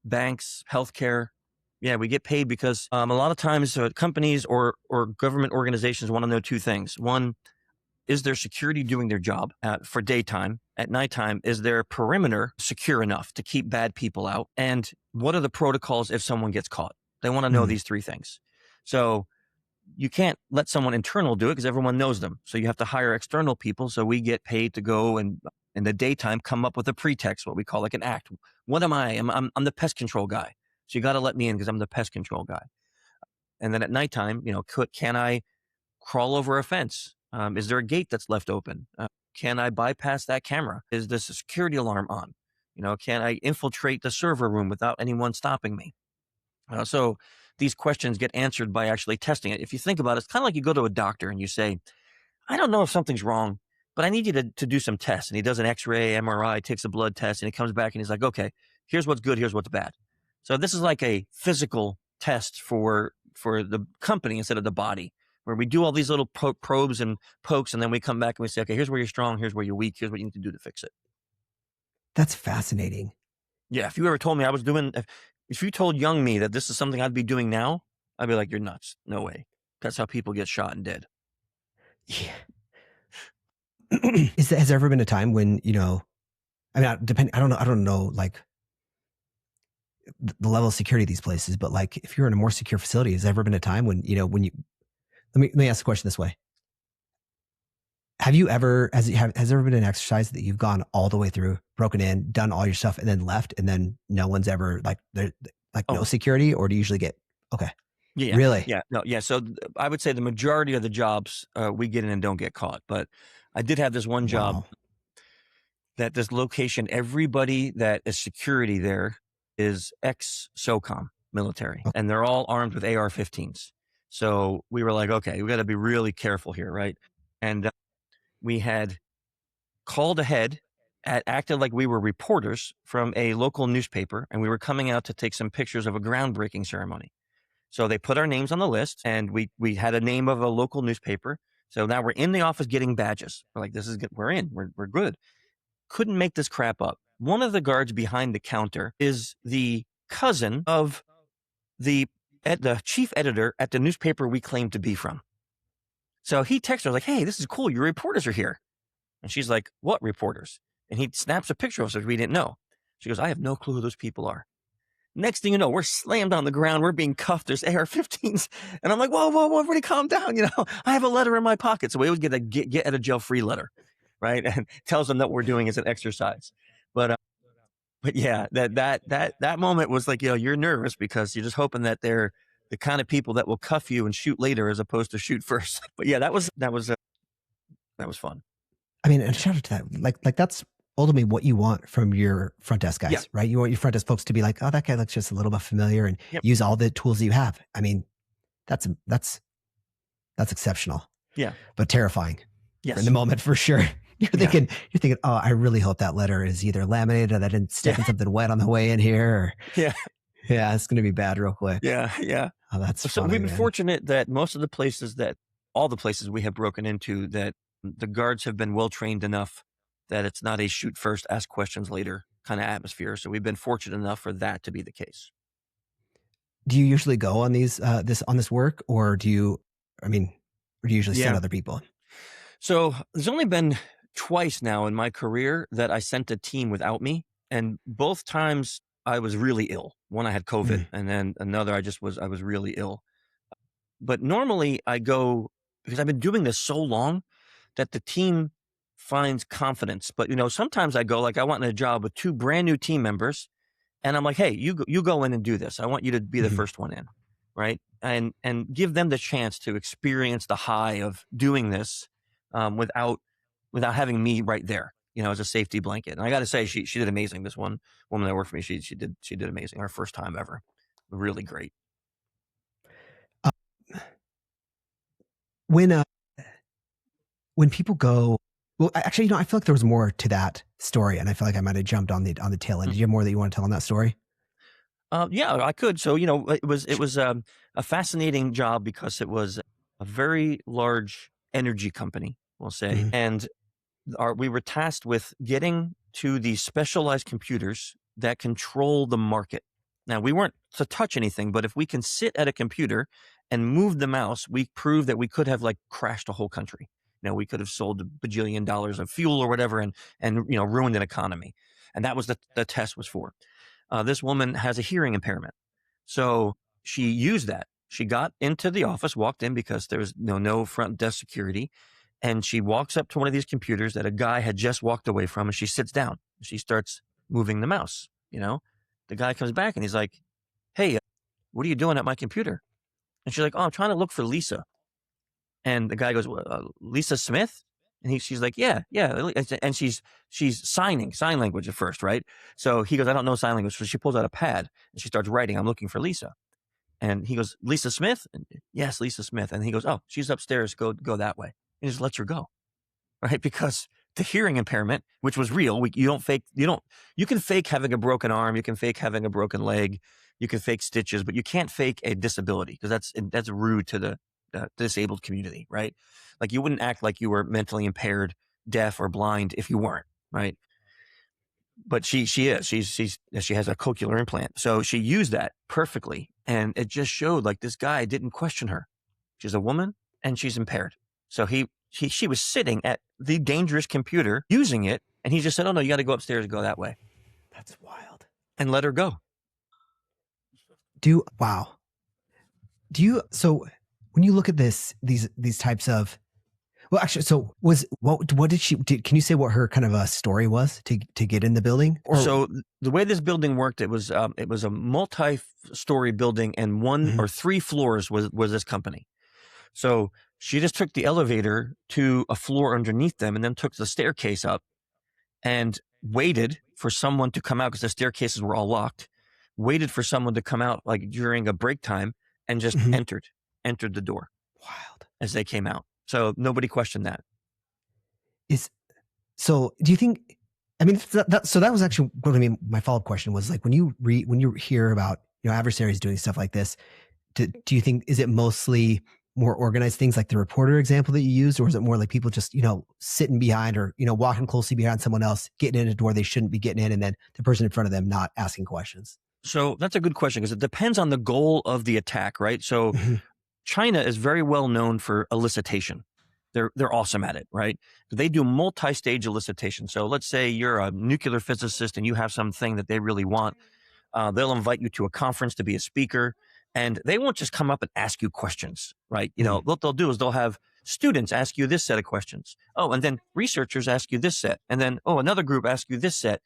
banks, healthcare. Yeah, we get paid because a lot of times companies or government organizations want to know 2 things. One, is their security doing their job for daytime? At nighttime, is their perimeter secure enough to keep bad people out? And what are the protocols if someone gets caught? They want to know these 3 things. So you can't let someone internal do it because everyone knows them. So you have to hire external people. So we get paid to go and in the daytime come up with a pretext, what we call like an act. What am I? I'm the pest control guy. So you got to let me in because I'm the pest control guy. And then at nighttime, can I crawl over a fence? Is there a gate that's left open? Can I bypass that camera? Is this a security alarm on? Can I infiltrate the server room without anyone stopping me? So these questions get answered by actually testing it. If you think about it, it's kind of like you go to a doctor and you say, I don't know if something's wrong, but I need you to do some tests. And he does an X-ray, MRI, takes a blood test, and he comes back and he's like, okay, here's what's good, here's what's bad. So this is like a physical test for the company instead of the body, where we do all these little probes and pokes, and then we come back and we say, okay, here's where you're strong, here's where you're weak, here's what you need to do to fix it. That's fascinating. Yeah, if you ever told me if you told young me that this is something I'd be doing now, I'd be like, you're nuts. No way. That's how people get shot and dead. Yeah. Has there ever been a time when, I mean, I don't know, like the level of security of these places, but like if you're in a more secure facility, has there ever been a time when, let me ask the question this way. Have you ever, has there ever been an exercise that you've gone all the way through, broken in, done all your stuff, and then left, and then no one's ever no security, or do you usually get, okay. Yeah. Really? Yeah. No. Yeah. So I would say the majority of the jobs we get in and don't get caught. But I did have this one job that this location, everybody that is security there is ex-SOCOM military, and they're all armed with AR-15s. So we were like, okay, we got to be really careful here, right? And we had called ahead, acted like we were reporters from a local newspaper, and we were coming out to take some pictures of a groundbreaking ceremony. So they put our names on the list, and we had a name of a local newspaper. So now we're in the office getting badges. We're like, this is good. We're in. We're good. Couldn't make this crap up. One of the guards behind the counter is the cousin of the chief editor at the newspaper we claim to be from. So he texts her like, hey, this is cool. Your reporters are here. And she's like, what reporters? And he snaps a picture of us, which we didn't know. She goes, I have no clue who those people are. Next thing you know, we're slammed on the ground. We're being cuffed. There's AR-15s. And I'm like, whoa, everybody calm down. I have a letter in my pocket. So we always get a get out of jail free letter, right? And tells them that what we're doing is an exercise. But yeah, that moment was like, you're nervous because you're just hoping that they're the kind of people that will cuff you and shoot later as opposed to shoot first. But yeah, that was fun. I mean, and shout out to that. Like that's ultimately what you want from your front desk guys, right? You want your front desk folks to be like, oh, that guy looks just a little bit familiar, and use all the tools that you have. I mean, that's exceptional. Yeah. But terrifying. Yes. In the moment, for sure. You're thinking, oh, I really hope that letter is either laminated or that didn't stick in something wet on the way in here. Or, yeah, it's going to be bad real quick. Yeah. Oh, that's so funny, we've been fortunate that all the places we have broken into, that the guards have been well trained enough that it's not a shoot first, ask questions later kind of atmosphere. So we've been fortunate enough for that to be the case. Do you usually go on this work, or do you usually send other people? So there's only been twice now in my career that I sent a team without me. And both times I was really ill. One, I had COVID, and then another, I was really ill. But normally I go, because I've been doing this so long that the team finds confidence. But, sometimes I go, like, I want a job with 2 brand new team members, and I'm like, hey, you go in and do this. I want you to be the first one in, right? And give them the chance to experience the high of doing this without having me right there, as a safety blanket. And I got to say, she did amazing. This one woman that worked for me, she did amazing. Her first time ever. Really great. When people go, well, actually, I feel like there was more to that story, and I feel like I might have jumped on the tail end. Do you have more that you want to tell on that story? Yeah, I could. So, it was a fascinating job because it was a very large energy company, we'll say. And we were tasked with getting to the specialized computers that control the market. Now, we weren't to touch anything, but if we can sit at a computer and move the mouse, we proved that we could have crashed a whole country. We could have sold $1 bajillion of fuel or whatever and ruined an economy. And that was the test was for. This woman has a hearing impairment. So she used that. She got into the office, walked in because there was no front desk security. And she walks up to one of these computers that a guy had just walked away from, and she sits down. She starts moving the mouse. The guy comes back and he's like, hey, what are you doing at my computer? And she's like, oh, I'm trying to look for Lisa. And the guy goes, Lisa Smith? And she's like, yeah. And she's sign language at first, right? So he goes, I don't know sign language. So she pulls out a pad and she starts writing, I'm looking for Lisa. And he goes, Lisa Smith? And, yes, Lisa Smith. And he goes, oh, she's upstairs. Go that way. And just lets her go, right? Because the hearing impairment, which was real, you can fake having a broken arm, you can fake having a broken leg, you can fake stitches, but you can't fake a disability because that's rude to the disabled community, right? Like you wouldn't act like you were mentally impaired, deaf, or blind if you weren't, right? But she has a cochlear implant, so she used that perfectly, and it just showed this guy didn't question her. She's a woman and she's impaired. So she was sitting at the dangerous computer using it. And he just said, oh no, you got to go upstairs and go that way. That's wild. And let her go. Wow. So when you look at these types of, well, actually, so what did can you say what her kind of a story was to get in the building? So the way this building worked, it was a multi-story building, and one or three floors was this company. So she just took the elevator to a floor underneath them and then took the staircase up and waited for someone to come out because the staircases were all locked, waited for someone to come out like during a break time and just entered the door. Wild. As they came out. So nobody questioned that. So do you think, I mean, so that was actually what I mean. My follow-up question was like, when you hear about, adversaries doing stuff like this, do you think, is it mostly more organized things like the reporter example that you used, or is it more like people just, sitting behind or, walking closely behind someone else, getting in a door they shouldn't be getting in, and then the person in front of them not asking questions? So that's a good question because it depends on the goal of the attack, right? So China is very well known for elicitation. They're awesome at it, right? They do multi-stage elicitation. So let's say you're a nuclear physicist and you have something that they really want. They'll invite you to a conference to be a speaker, and they won't just come up and ask you questions, right? What they'll do is they'll have students ask you this set of questions. Oh, and then researchers ask you this set. And then, another group asks you this set.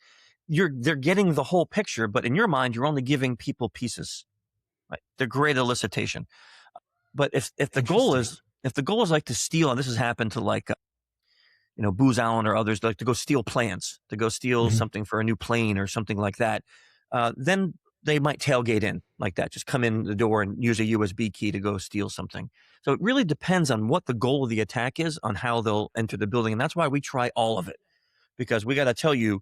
They're getting the whole picture, but in your mind, you're only giving people pieces, right? They're great elicitation. But if the goal is like to steal, and this has happened to like, Booz Allen or others, like to go steal plans, to go steal something for a new plane or something like that, then they might tailgate in like that, just come in the door and use a USB key to go steal something. So it really depends on what the goal of the attack is, on how they'll enter the building. And that's why we try all of it, because we got to tell you,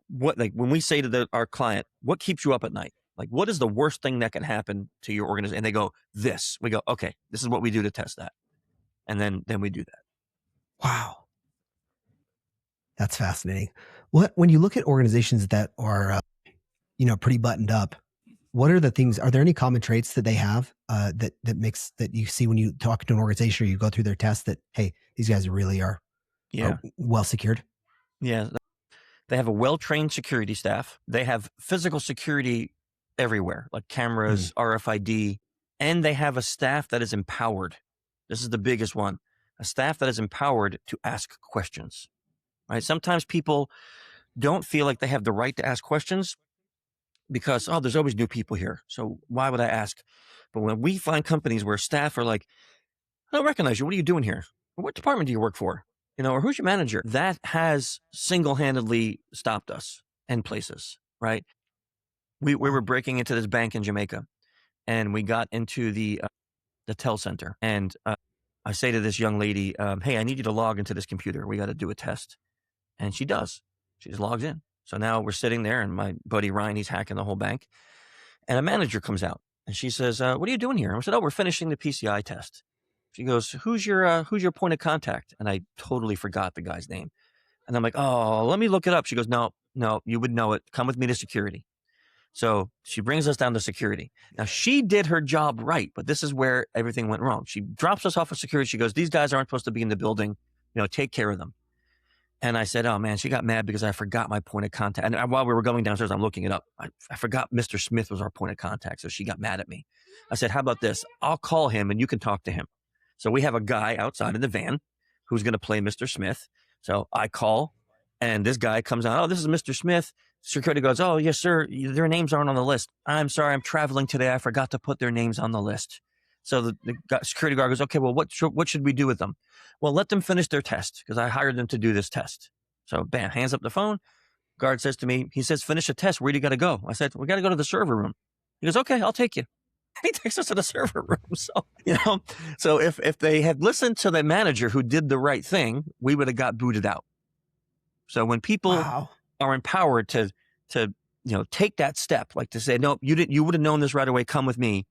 when we say to our client, what keeps you up at night? Like, what is the worst thing that can happen to your organization? And they go, this. We go, okay, this is what we do to test that. And then we do that. Wow. That's fascinating. When you look at organizations that are, pretty buttoned up, what are the things, are there any common traits that they have that you see when you talk to an organization or you go through their tests that, hey, these guys really are well secured? Yeah. They have a well-trained security staff. They have physical security everywhere, like cameras, RFID, and they have a staff that is empowered. This is the biggest one. A staff that is empowered to ask questions, right? Sometimes people don't feel like they have the right to ask questions because, there's always new people here. So why would I ask? But when we find companies where staff are like, I don't recognize you. What are you doing here? What department do you work for? Or who's your manager? That has single-handedly stopped us in places, right? We were breaking into this bank in Jamaica, and we got into the tell center. And I say to this young lady, hey, I need you to log into this computer. We got to do a test. And she does. She just logs in. So now we're sitting there, and my buddy Ryan, he's hacking the whole bank. And a manager comes out, and she says, what are you doing here? And I said, we're finishing the PCI test. She goes, who's your point of contact? And I totally forgot the guy's name. And I'm like, let me look it up. She goes, no, you would know it. Come with me to security. So she brings us down to security. Now, she did her job right, but this is where everything went wrong. She drops us off of security. She goes, these guys aren't supposed to be in the building. Take care of them. And I said, oh, man, she got mad because I forgot my point of contact. And while we were going downstairs, I'm looking it up. I forgot Mr. Smith was our point of contact, so she got mad at me. I said, how about this? I'll call him, and you can talk to him. So we have a guy outside in the van who's going to play Mr. Smith. So I call, and this guy comes out. Oh, this is Mr. Smith. Security goes, oh, yes, sir. Their names aren't on the list. I'm sorry. I'm traveling today. I forgot to put their names on the list. So the security guard goes, okay, well, what should we do with them? Well, let them finish their test because I hired them to do this test. So bam, hands up the phone. Guard says to me, he says, finish the test. Where do you got to go? I said, we got to go to the server room. He goes, okay, I'll take you. He takes us to the server room. So, if they had listened to the manager who did the right thing, we would have got booted out. So when people are empowered to take that step, like to say, no, you would have known this right away. Come with me.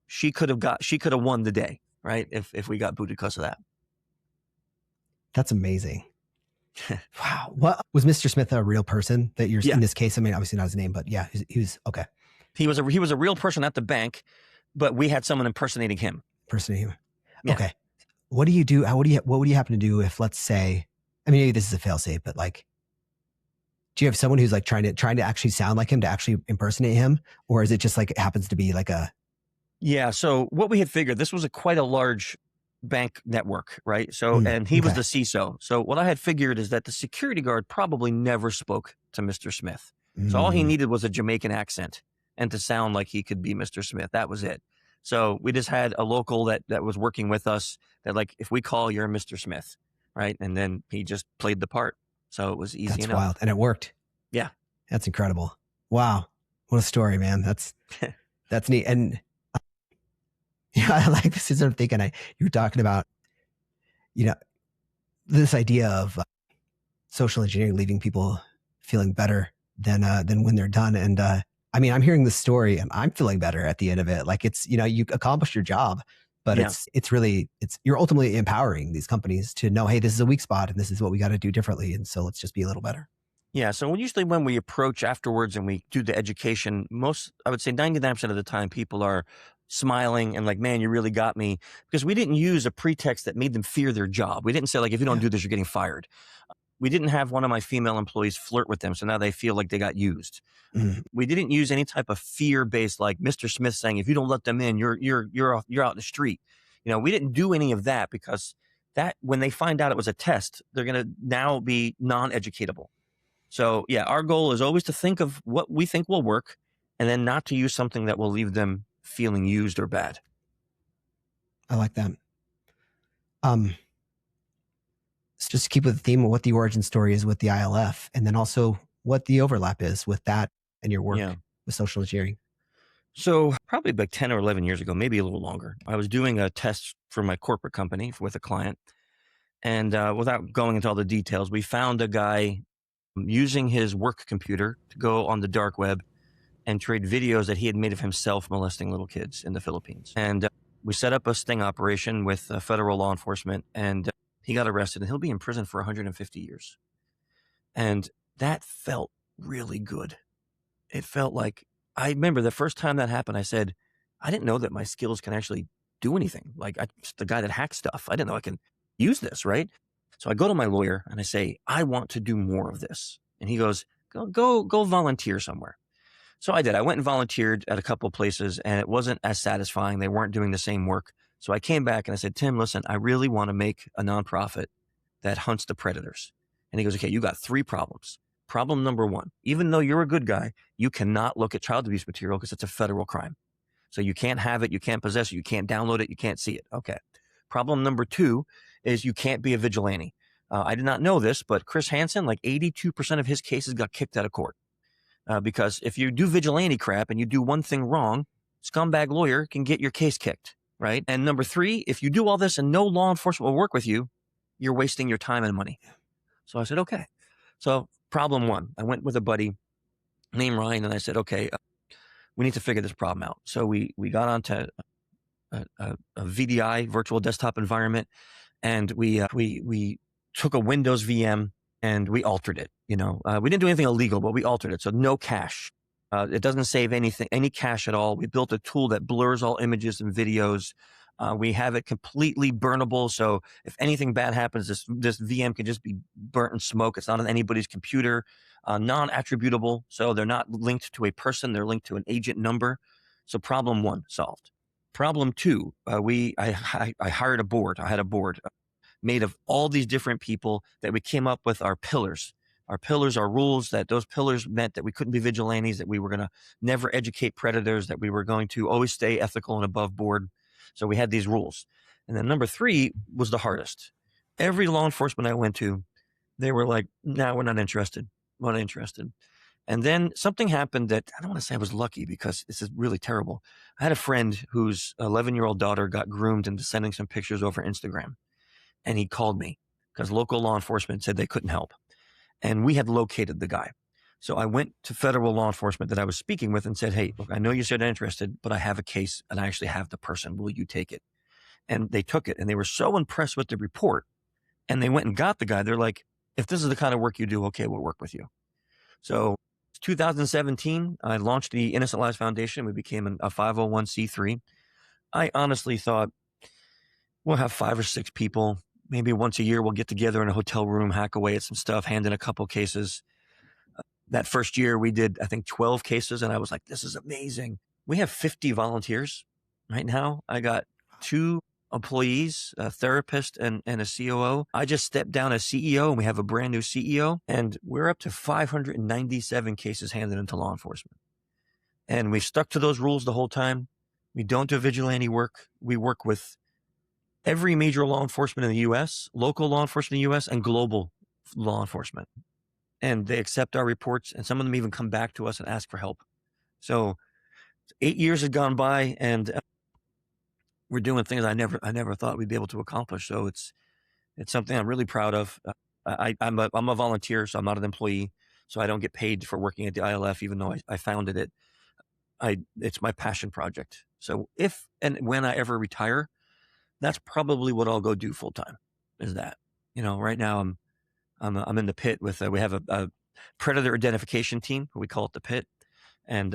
She could have won the day, right? If we got booted because of that. That's amazing. Wow. What was Mr. Smith a real person that you're in this case? I mean, obviously not his name, but yeah, he was okay. He was a real person at the bank, but we had someone impersonating him. Yeah. Okay. What do you do? What would you happen to do if, let's say, I mean, maybe this is a fail-safe, but like, do you have someone who's like trying to actually sound like him, to actually impersonate him? Or is it just like, it happens to be like a, Yeah. So what we had figured, this was quite a large bank network, right? So, and he was okay. the CISO. So what I had figured is that the security guard probably never spoke to Mr. Smith. So all he needed was a Jamaican accent and to sound like he could be Mr. Smith. That was it. So we just had a local that was working with us that, like, if we call, you're Mr. Smith, right? And then he just played the part. So it was easy That's enough. wild. And it worked. Yeah. That's incredible. Wow. What a story, man. That's neat. And yeah, I like this. Is I'm thinking, you were talking about, you know, this idea of social engineering leaving people feeling better than when they're done. And I mean, I'm hearing this story and I'm feeling better at the end of it. Like, it's, you know, you accomplished your job, but Yeah. it's really, you're ultimately empowering these companies to know, hey, this is a weak spot and this is what we got to do differently. And so let's just be a little better. Yeah. So usually when we approach afterwards and we do the education, I would say 99% of the time, people are smiling and like, man, you really got me, because we didn't use a pretext that made them fear their job. We didn't say, like, if you don't do this, you're getting fired. We didn't have one of my female employees flirt with them, so now they feel like they got used. We didn't use any type of fear-based, like Mr. Smith saying, if you don't let them in, you're out in the street. You know, we didn't do any of that, because that, when they find out it was a test, they're going to now be non-educatable. So yeah, our goal is always to think of what we think will work, and then not to use something that will leave them feeling used or bad. I like that. So just to keep with the theme of what the origin story is with the ILF, and then also what the overlap is with that and your work with social engineering. So probably about 10 or 11 years ago, maybe a little longer, I was doing a test for my corporate company with a client. And without going into all the details, we found a guy using his work computer to go on the dark web and trade videos that he had made of himself molesting little kids in the Philippines. And we set up a sting operation with federal law enforcement, and he got arrested, and he'll be in prison for 150 years. And that felt really good. It felt like, I remember the first time that happened, I said, I didn't know that my skills can actually do anything. Like, I'm just the guy that hacks stuff. I didn't know I can use this, right? So I go to my lawyer and I say, I want to do more of this. And he goes, go volunteer somewhere. So I did. I went and volunteered at a couple of places, and it wasn't as satisfying. They weren't doing the same work. So I came back and I said, Tim, listen, I really want to make a nonprofit that hunts the predators. And he goes, okay, you got 3 problems. Problem number 1, even though you're a good guy, you cannot look at child abuse material because it's a federal crime. So you can't have it, you can't possess it, you can't download it, you can't see it. Okay. Problem number 2 is you can't be a vigilante. I did not know this, but Chris Hansen, like 82% of his cases got kicked out of court. Because if you do vigilante crap and you do one thing wrong, scumbag lawyer can get your case kicked, right? And number 3, if you do all this and no law enforcement will work with you, you're wasting your time and money. So I said, okay. So problem 1, I went with a buddy named Ryan, and I said, okay, we need to figure this problem out. So we got onto a VDI, virtual desktop environment, and we took a Windows VM and we altered it. You know, we didn't do anything illegal, but we altered it. So no cache. It doesn't save any cache at all. We built a tool that blurs all images and videos. We have it completely burnable. So if anything bad happens, this VM can just be burnt in smoke. It's not on anybody's computer. Non-attributable. So they're not linked to a person. They're linked to an agent number. So problem 1 solved. Problem 2, I hired a board. I had a board made of all these different people that we came up with our pillars. Our pillars are rules, that those pillars meant that we couldn't be vigilantes, that we were going to never educate predators, that we were going to always stay ethical and above board. So we had these rules. And then number 3 was the hardest. Every law enforcement I went to, they were like, no, we're not interested. We're not interested. And then something happened that, I don't want to say I was lucky, because this is really terrible. I had a friend whose 11-year-old daughter got groomed into sending some pictures over Instagram. And he called me because local law enforcement said they couldn't help. And we had located the guy. So I went to federal law enforcement that I was speaking with and said, hey, look, I know you said interested, but I have a case and I actually have the person. Will you take it? And they took it, and they were so impressed with the report, and they went and got the guy. They're like, if this is the kind of work you do, okay, we'll work with you. So 2017, I launched the Innocent Lives Foundation. We became a 501c3. I honestly thought, we'll have 5 or 6 people. Maybe once a year, we'll get together in a hotel room, hack away at some stuff, hand in a couple cases. That first year, we did, I think, 12 cases, and I was like, this is amazing. We have 50 volunteers right now. I got 2 employees, a therapist and a COO. I just stepped down as CEO, and we have a brand new CEO, and we're up to 597 cases handed into law enforcement. And we've stuck to those rules the whole time. We don't do vigilante work. We work with every major law enforcement in the U.S., local law enforcement in the U.S., and global law enforcement. And they accept our reports, and some of them even come back to us and ask for help. So 8 years had gone by, and we're doing things I never thought we'd be able to accomplish. So it's something I'm really proud of. I'm a volunteer, so I'm not an employee, so I don't get paid for working at the ILF, even though I founded it. It's my passion project. So if and when I ever retire, that's probably what I'll go do full time. Is that, right now I'm in the pit with we have a predator identification team. We call it the pit, and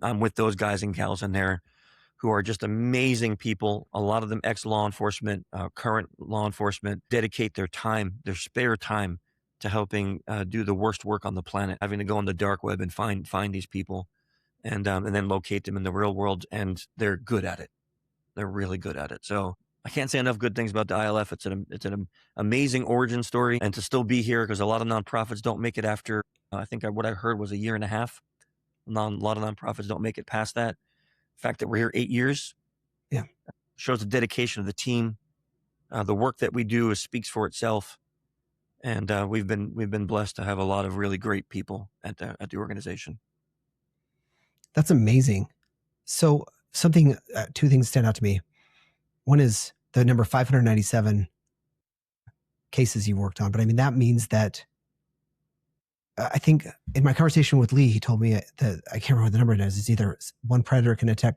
I'm with those guys and gals in there who are just amazing people. A lot of them ex-law enforcement, current law enforcement, dedicate their time, their spare time, to helping do the worst work on the planet, having to go on the dark web and find these people, and then locate them in the real world. And they're good at it. They're really good at it. So I can't say enough good things about the ILF. It's an amazing origin story, and to still be here, because a lot of nonprofits don't make it after. I think what I heard was a year and a half. A lot of nonprofits don't make it past that. The fact that we're here 8 years, shows the dedication of the team. The work that we do speaks for itself, and we've been blessed to have a lot of really great people at the organization. That's amazing. So two things stand out to me. One is the number 597 cases you worked on, but I mean, that means that I think in my conversation with Lee, he told me that I can't remember what the number it is. It's either one predator can attack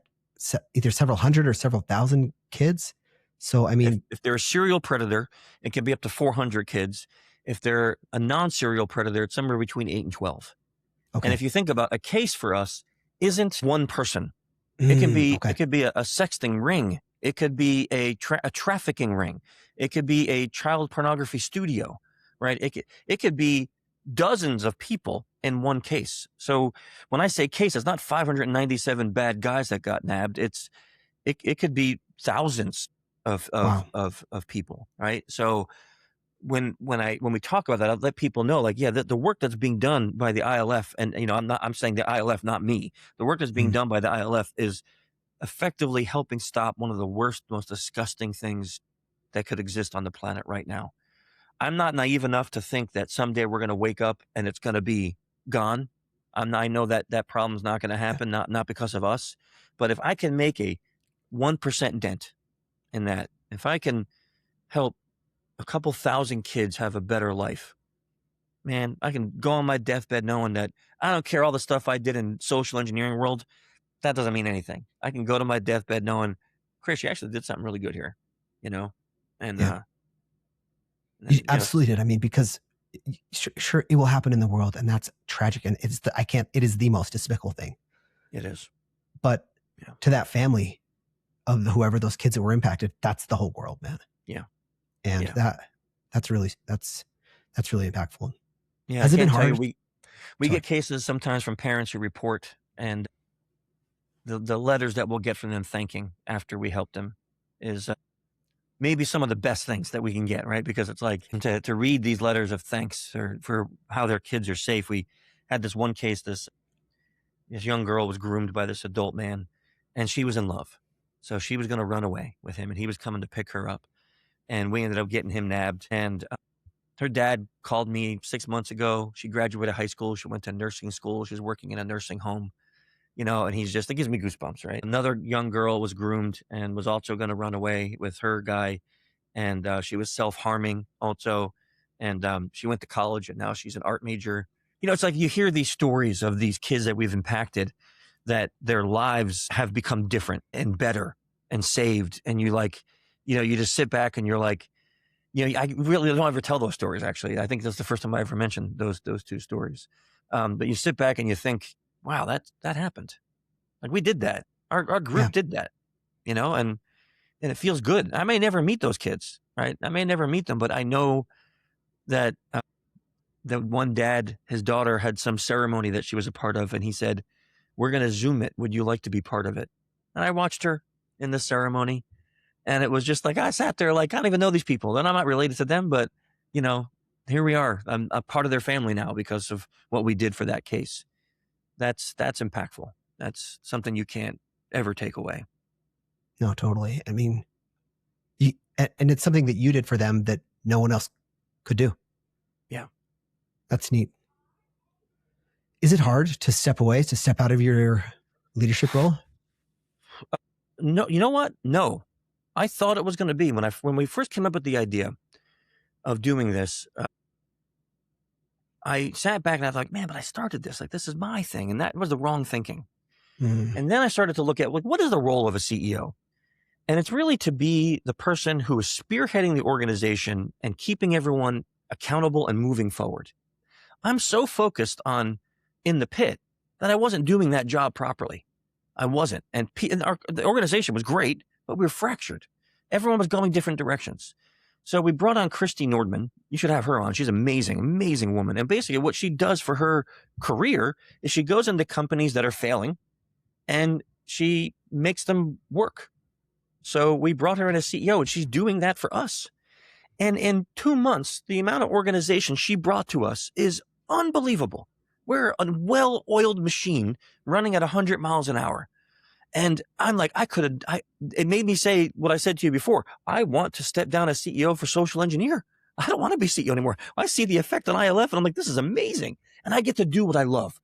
either several hundred or several thousand kids. So, I mean, if they're a serial predator, it can be up to 400 kids. If they're a non-serial predator, it's somewhere between 8 and 12. Okay. And if you think about a case for us, isn't one person. It can be It could be a sexting ring. It could be a trafficking ring. It could be a child pornography studio, right? It could be dozens of people in one case. So when I say case, it's not 597 bad guys that got nabbed. It could be thousands of people, right? So when we talk about that, I let people know, like, the work that's being done by the ILF, and I'm saying the ILF, not me. The work that's being done by the ILF is effectively helping stop one of the worst, most disgusting things that could exist on the planet right now. I'm not naive enough to think that someday we're going to wake up and it's going to be gone. I know that problem's not going to happen, not because of us. But if I can make a 1% dent in that, if I can help a couple thousand kids have a better life, man, I can go on my deathbed knowing that I don't care all the stuff I did in social engineering world. That doesn't mean anything. I can go to my deathbed knowing, Chris, you actually did something really good here, and you absolutely did. I mean, because sure, it will happen in the world, and that's tragic, and it is the most despicable thing. It is. But to that family of whoever those kids that were impacted, that's the whole world, man. Yeah. And that's really impactful. Yeah. Has it been hard? We get cases sometimes from parents who report, and the letters that we'll get from them thanking after we help them is maybe some of the best things that we can get, right? Because it's like to read these letters of thanks for how their kids are safe. We had this one case, this young girl was groomed by this adult man, and she was in love. So she was going to run away with him, and he was coming to pick her up. And we ended up getting him nabbed. And her dad called me 6 months ago. She graduated high school. She went to nursing school. She's working in a nursing home, and it gives me goosebumps, right? Another young girl was groomed and was also going to run away with her guy. And she was self-harming also. And she went to college, and now she's an art major. It's like you hear these stories of these kids that we've impacted, that their lives have become different and better and saved. And you just sit back and you're like, I really don't ever tell those stories, actually. I think that's the first time I ever mentioned those two stories. But you sit back and you think, wow, that happened. Like, we did that. Our group did that, and and it feels good. I may never meet those kids, right? I may never meet them, but I know that that one dad, his daughter had some ceremony that she was a part of, and he said, "We're going to Zoom it. Would you like to be part of it?" And I watched her in the ceremony, and it was just like, I sat there like, I don't even know these people, and I'm not related to them, but you know, here we are. I'm a part of their family now because of what we did for that case. That's impactful. That's something you can't ever take away. No, totally. I mean, and it's something that you did for them that no one else could do. Yeah. That's neat. Is it hard to step away, to step out of your leadership role? No, you know what? No, I thought it was going to be when we first came up with the idea of doing this. I sat back and I was like, man, but I started this. Like, this is my thing. And that was the wrong thinking. And then I started to look at, like, what is the role of a CEO? And it's really to be the person who is spearheading the organization and keeping everyone accountable and moving forward. I'm so focused on in the pit that I wasn't doing that job properly. I wasn't. And the organization was great, but we were fractured. Everyone was going different directions. So we brought on Christy Nordman. You should have her on. She's amazing, amazing woman. And basically what she does for her career is she goes into companies that are failing and she makes them work. So we brought her in as CEO, and she's doing that for us. And in 2 months, the amount of organization she brought to us is unbelievable. We're a well-oiled machine running at 100 miles an hour. And I'm like, it made me say what I said to you before. I want to step down as CEO for Social Engineer. I don't want to be CEO anymore. I see the effect on ILF, and I'm like, this is amazing. And I get to do what I love.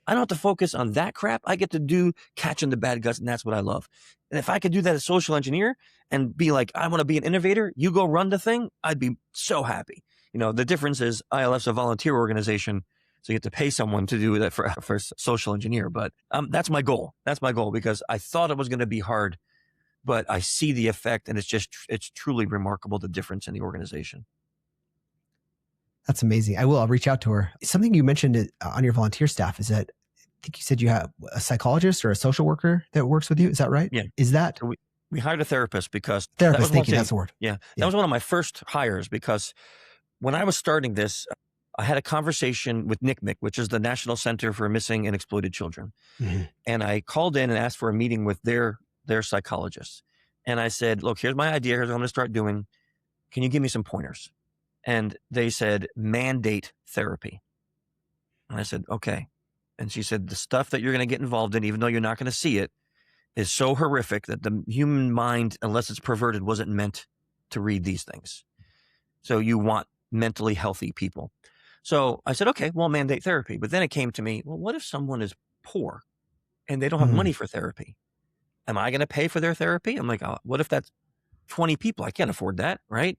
I don't have to focus on that crap. I get to do catching the bad guys, and that's what I love. And if I could do that as Social Engineer and be like, I want to be an innovator, you go run the thing, I'd be so happy. You know, the difference is ILF's a volunteer organization, so you have to pay someone to do that for Social Engineer. But that's my goal. That's my goal, because I thought it was going to be hard, but I see the effect, and it's truly remarkable, the difference in the organization. That's amazing. I'll reach out to her. Something you mentioned on your volunteer staff is that I think you said you have a psychologist or a social worker that works with you. Is that right? Yeah. Is that? So we hired a therapist because thank you. That's the word. Yeah. That was one of my first hires, because when I was starting this, I had a conversation with NCMEC, which is the National Center for Missing and Exploited Children. Mm-hmm. And I called in and asked for a meeting with their psychologists. And I said, look, here's my idea. Here's what I'm going to start doing. Can you give me some pointers? And they said, mandate therapy. And I said, okay. And she said, the stuff that you're going to get involved in, even though you're not going to see it, is so horrific that the human mind, unless it's perverted, wasn't meant to read these things. So you want mentally healthy people. So I said, okay, well, mandate therapy. But then it came to me, well, what if someone is poor and they don't have money for therapy? Am I going to pay for their therapy? I'm like, oh, what if that's 20 people? I can't afford that, right?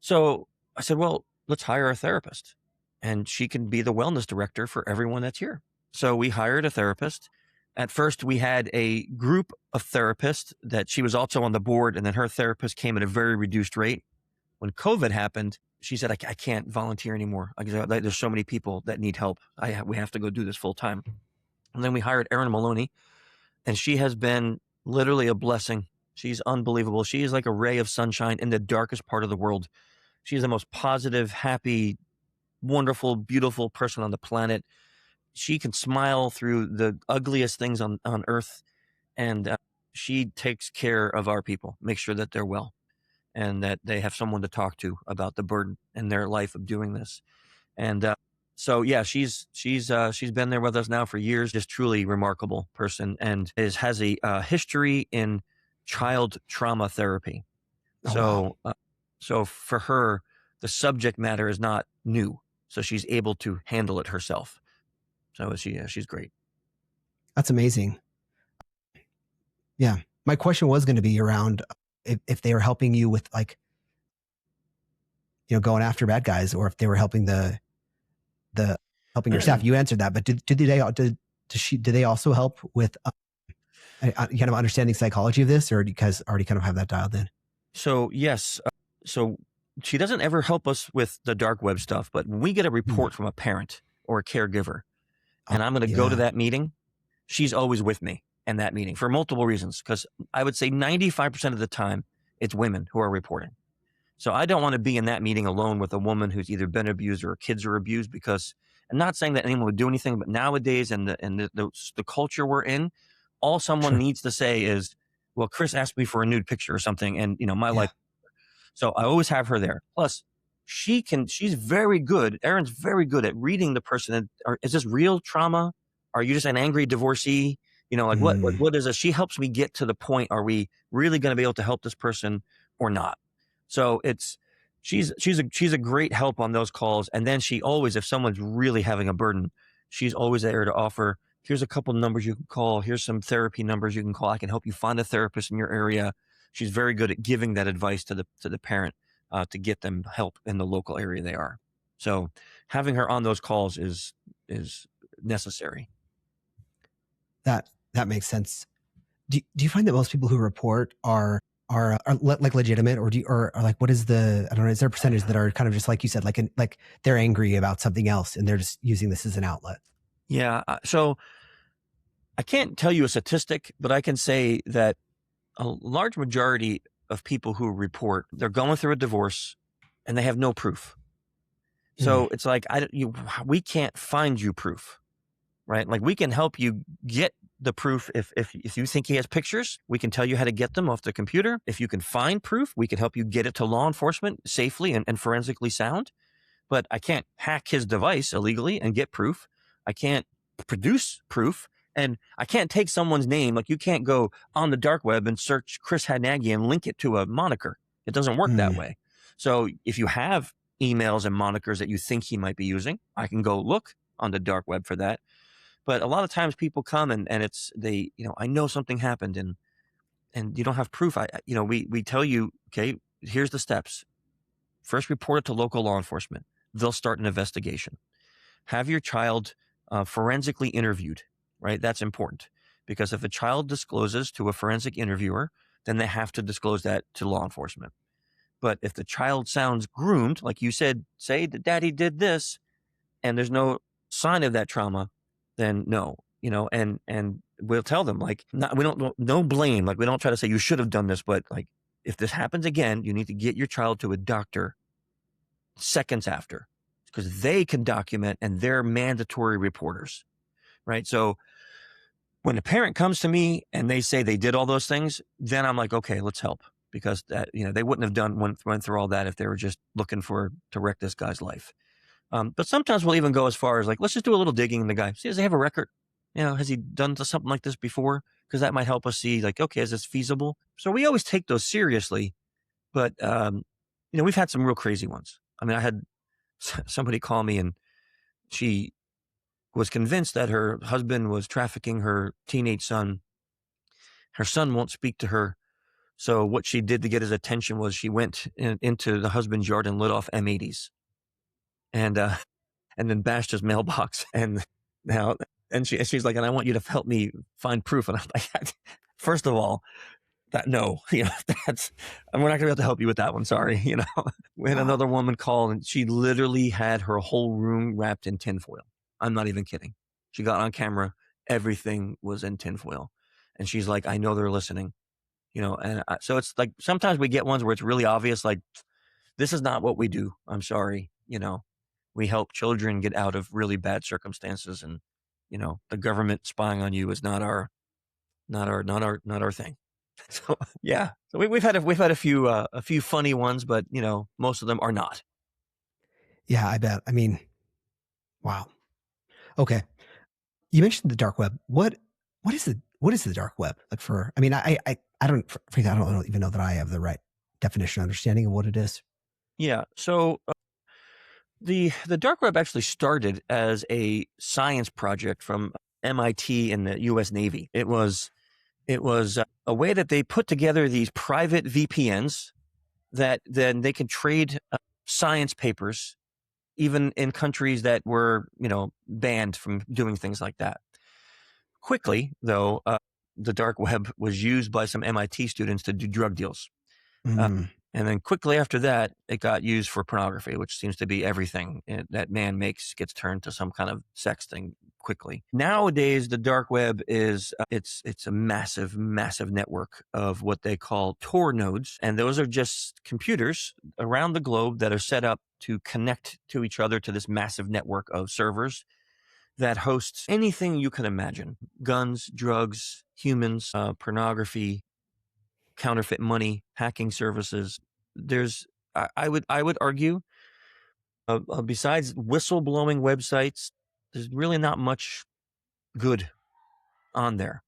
So I said, well, let's hire a therapist, and she can be the wellness director for everyone that's here. So we hired a therapist. At first, we had a group of therapists that she was also on the board, and then her therapist came at a very reduced rate. When COVID happened, she said, I can't volunteer anymore. There's so many people that need help. We have to go do this full time. And then we hired Erin Maloney, and she has been literally a blessing. She's unbelievable. She is like a ray of sunshine in the darkest part of the world. She's the most positive, happy, wonderful, beautiful person on the planet. She can smile through the ugliest things on earth. And she takes care of our people, makes sure that they're well and that they have someone to talk to about the burden in their life of doing this. And so, yeah, she's been there with us now for years. Just truly remarkable person, and has a history in child trauma therapy. Oh, wow. So for her, the subject matter is not new. So she's able to handle it herself. So she's great. That's amazing. Yeah. My question was going to be around if they were helping you with, like, going after bad guys, or if they were helping helping your staff. You answered that, but did they also help with kind of understanding psychology of this, or do you guys already kind of have that dialed in? So yes. So she doesn't ever help us with the dark web stuff, but when we get a report from a parent or a caregiver, and I'm going to go to that meeting, she's always with me in that meeting for multiple reasons. Because I would say 95% of the time, it's women who are reporting. So I don't want to be in that meeting alone with a woman who's either been abused or her kids are abused, because I'm not saying that anyone would do anything, but nowadays and the culture we're in, all someone Sure. needs to say is, well, Chris asked me for a nude picture or something, and my Yeah. life. So I always have her there. Plus, she's very good. Erin's very good at reading the person. Is this real trauma? Are you just an angry divorcee? Like what is this? She helps me get to the point. Are we really going to be able to help this person or not? So she's a great help on those calls. And then she always, if someone's really having a burden, she's always there to offer, here's a couple numbers you can call. Here's some therapy numbers you can call. I can help you find a therapist in your area. She's very good at giving that advice to the parent to get them help in the local area they are. So having her on those calls is necessary. That makes sense. Do you find that most people who report are like legitimate, or or like, what is the, I don't know, is there a percentage that are kind of just like you said, like they're angry about something else and they're just using this as an outlet? Yeah. So I can't tell you a statistic, but I can say that a large majority of people who report, they're going through a divorce and they have no proof. So it's like, we can't find you proof, right? Like, we can help you get the proof. If you think he has pictures, we can tell you how to get them off the computer. If you can find proof, we can help you get it to law enforcement safely and forensically sound. But I can't hack his device illegally and get proof. I can't produce proof. And I can't take someone's name. Like, you can't go on the dark web and search Chris Hadnagy and link it to a moniker. It doesn't work that way. So if you have emails and monikers that you think he might be using, I can go look on the dark web for that. But a lot of times people come and I know something happened and you don't have proof. We tell you, okay, here's the steps. First, report it to local law enforcement. They'll start an investigation. Have your child forensically interviewed, right? That's important, because if a child discloses to a forensic interviewer, then they have to disclose that to law enforcement. But if the child sounds groomed, like you said, say that daddy did this, and there's no sign of that trauma, then no, and we'll tell them, like, we don't, no blame. Like, we don't try to say you should have done this, but like, if this happens again, you need to get your child to a doctor seconds after, because they can document and they're mandatory reporters, right? So when a parent comes to me and they say they did all those things, then I'm like, okay, let's help, because that, they wouldn't have went through all that if they were just looking to wreck this guy's life. But sometimes we'll even go as far as, like, let's just do a little digging in the guy. See, does he have a record? Has he done something like this before? Because that might help us see, like, okay, is this feasible? So we always take those seriously, but we've had some real crazy ones. I mean, I had somebody call me and she was convinced that her husband was trafficking her teenage son. Her son won't speak to her. So what she did to get his attention was she went into the husband's yard and lit off M80s and then bashed his mailbox. And she's like, and I want you to help me find proof. And I'm like, first of all, no, that's, we're not gonna be able to help you with that one. Sorry. We had another woman call and she literally had her whole room wrapped in tinfoil. I'm not even kidding. She got on camera. Everything was in tinfoil. And she's like, I know they're listening, so it's like, sometimes we get ones where it's really obvious, like, this is not what we do. I'm sorry. We help children get out of really bad circumstances, and, the government spying on you is not our thing. So yeah, so we've had a few funny ones, but most of them are not. Yeah, I bet. I mean, wow. Okay, you mentioned the dark web. What is the dark web? Like, I don't even know that I have the right definition, understanding of what it is. Yeah. So the dark web actually started as a science project from MIT and the U.S. Navy. It was a way that they put together these private VPNs that then they could trade science papers, even in countries that were, banned from doing things like that. Quickly, though, the dark web was used by some MIT students to do drug deals. And And then quickly after that, it got used for pornography, which seems to be everything that man makes gets turned to some kind of sex thing quickly. Nowadays, the dark web is it's a massive, massive network of what they call Tor nodes, and those are just computers around the globe that are set up to connect to each other to this massive network of servers that hosts anything you can imagine: guns, drugs, humans, pornography, counterfeit money, hacking services. There's, I would argue, besides whistleblowing websites, there's really not much good on there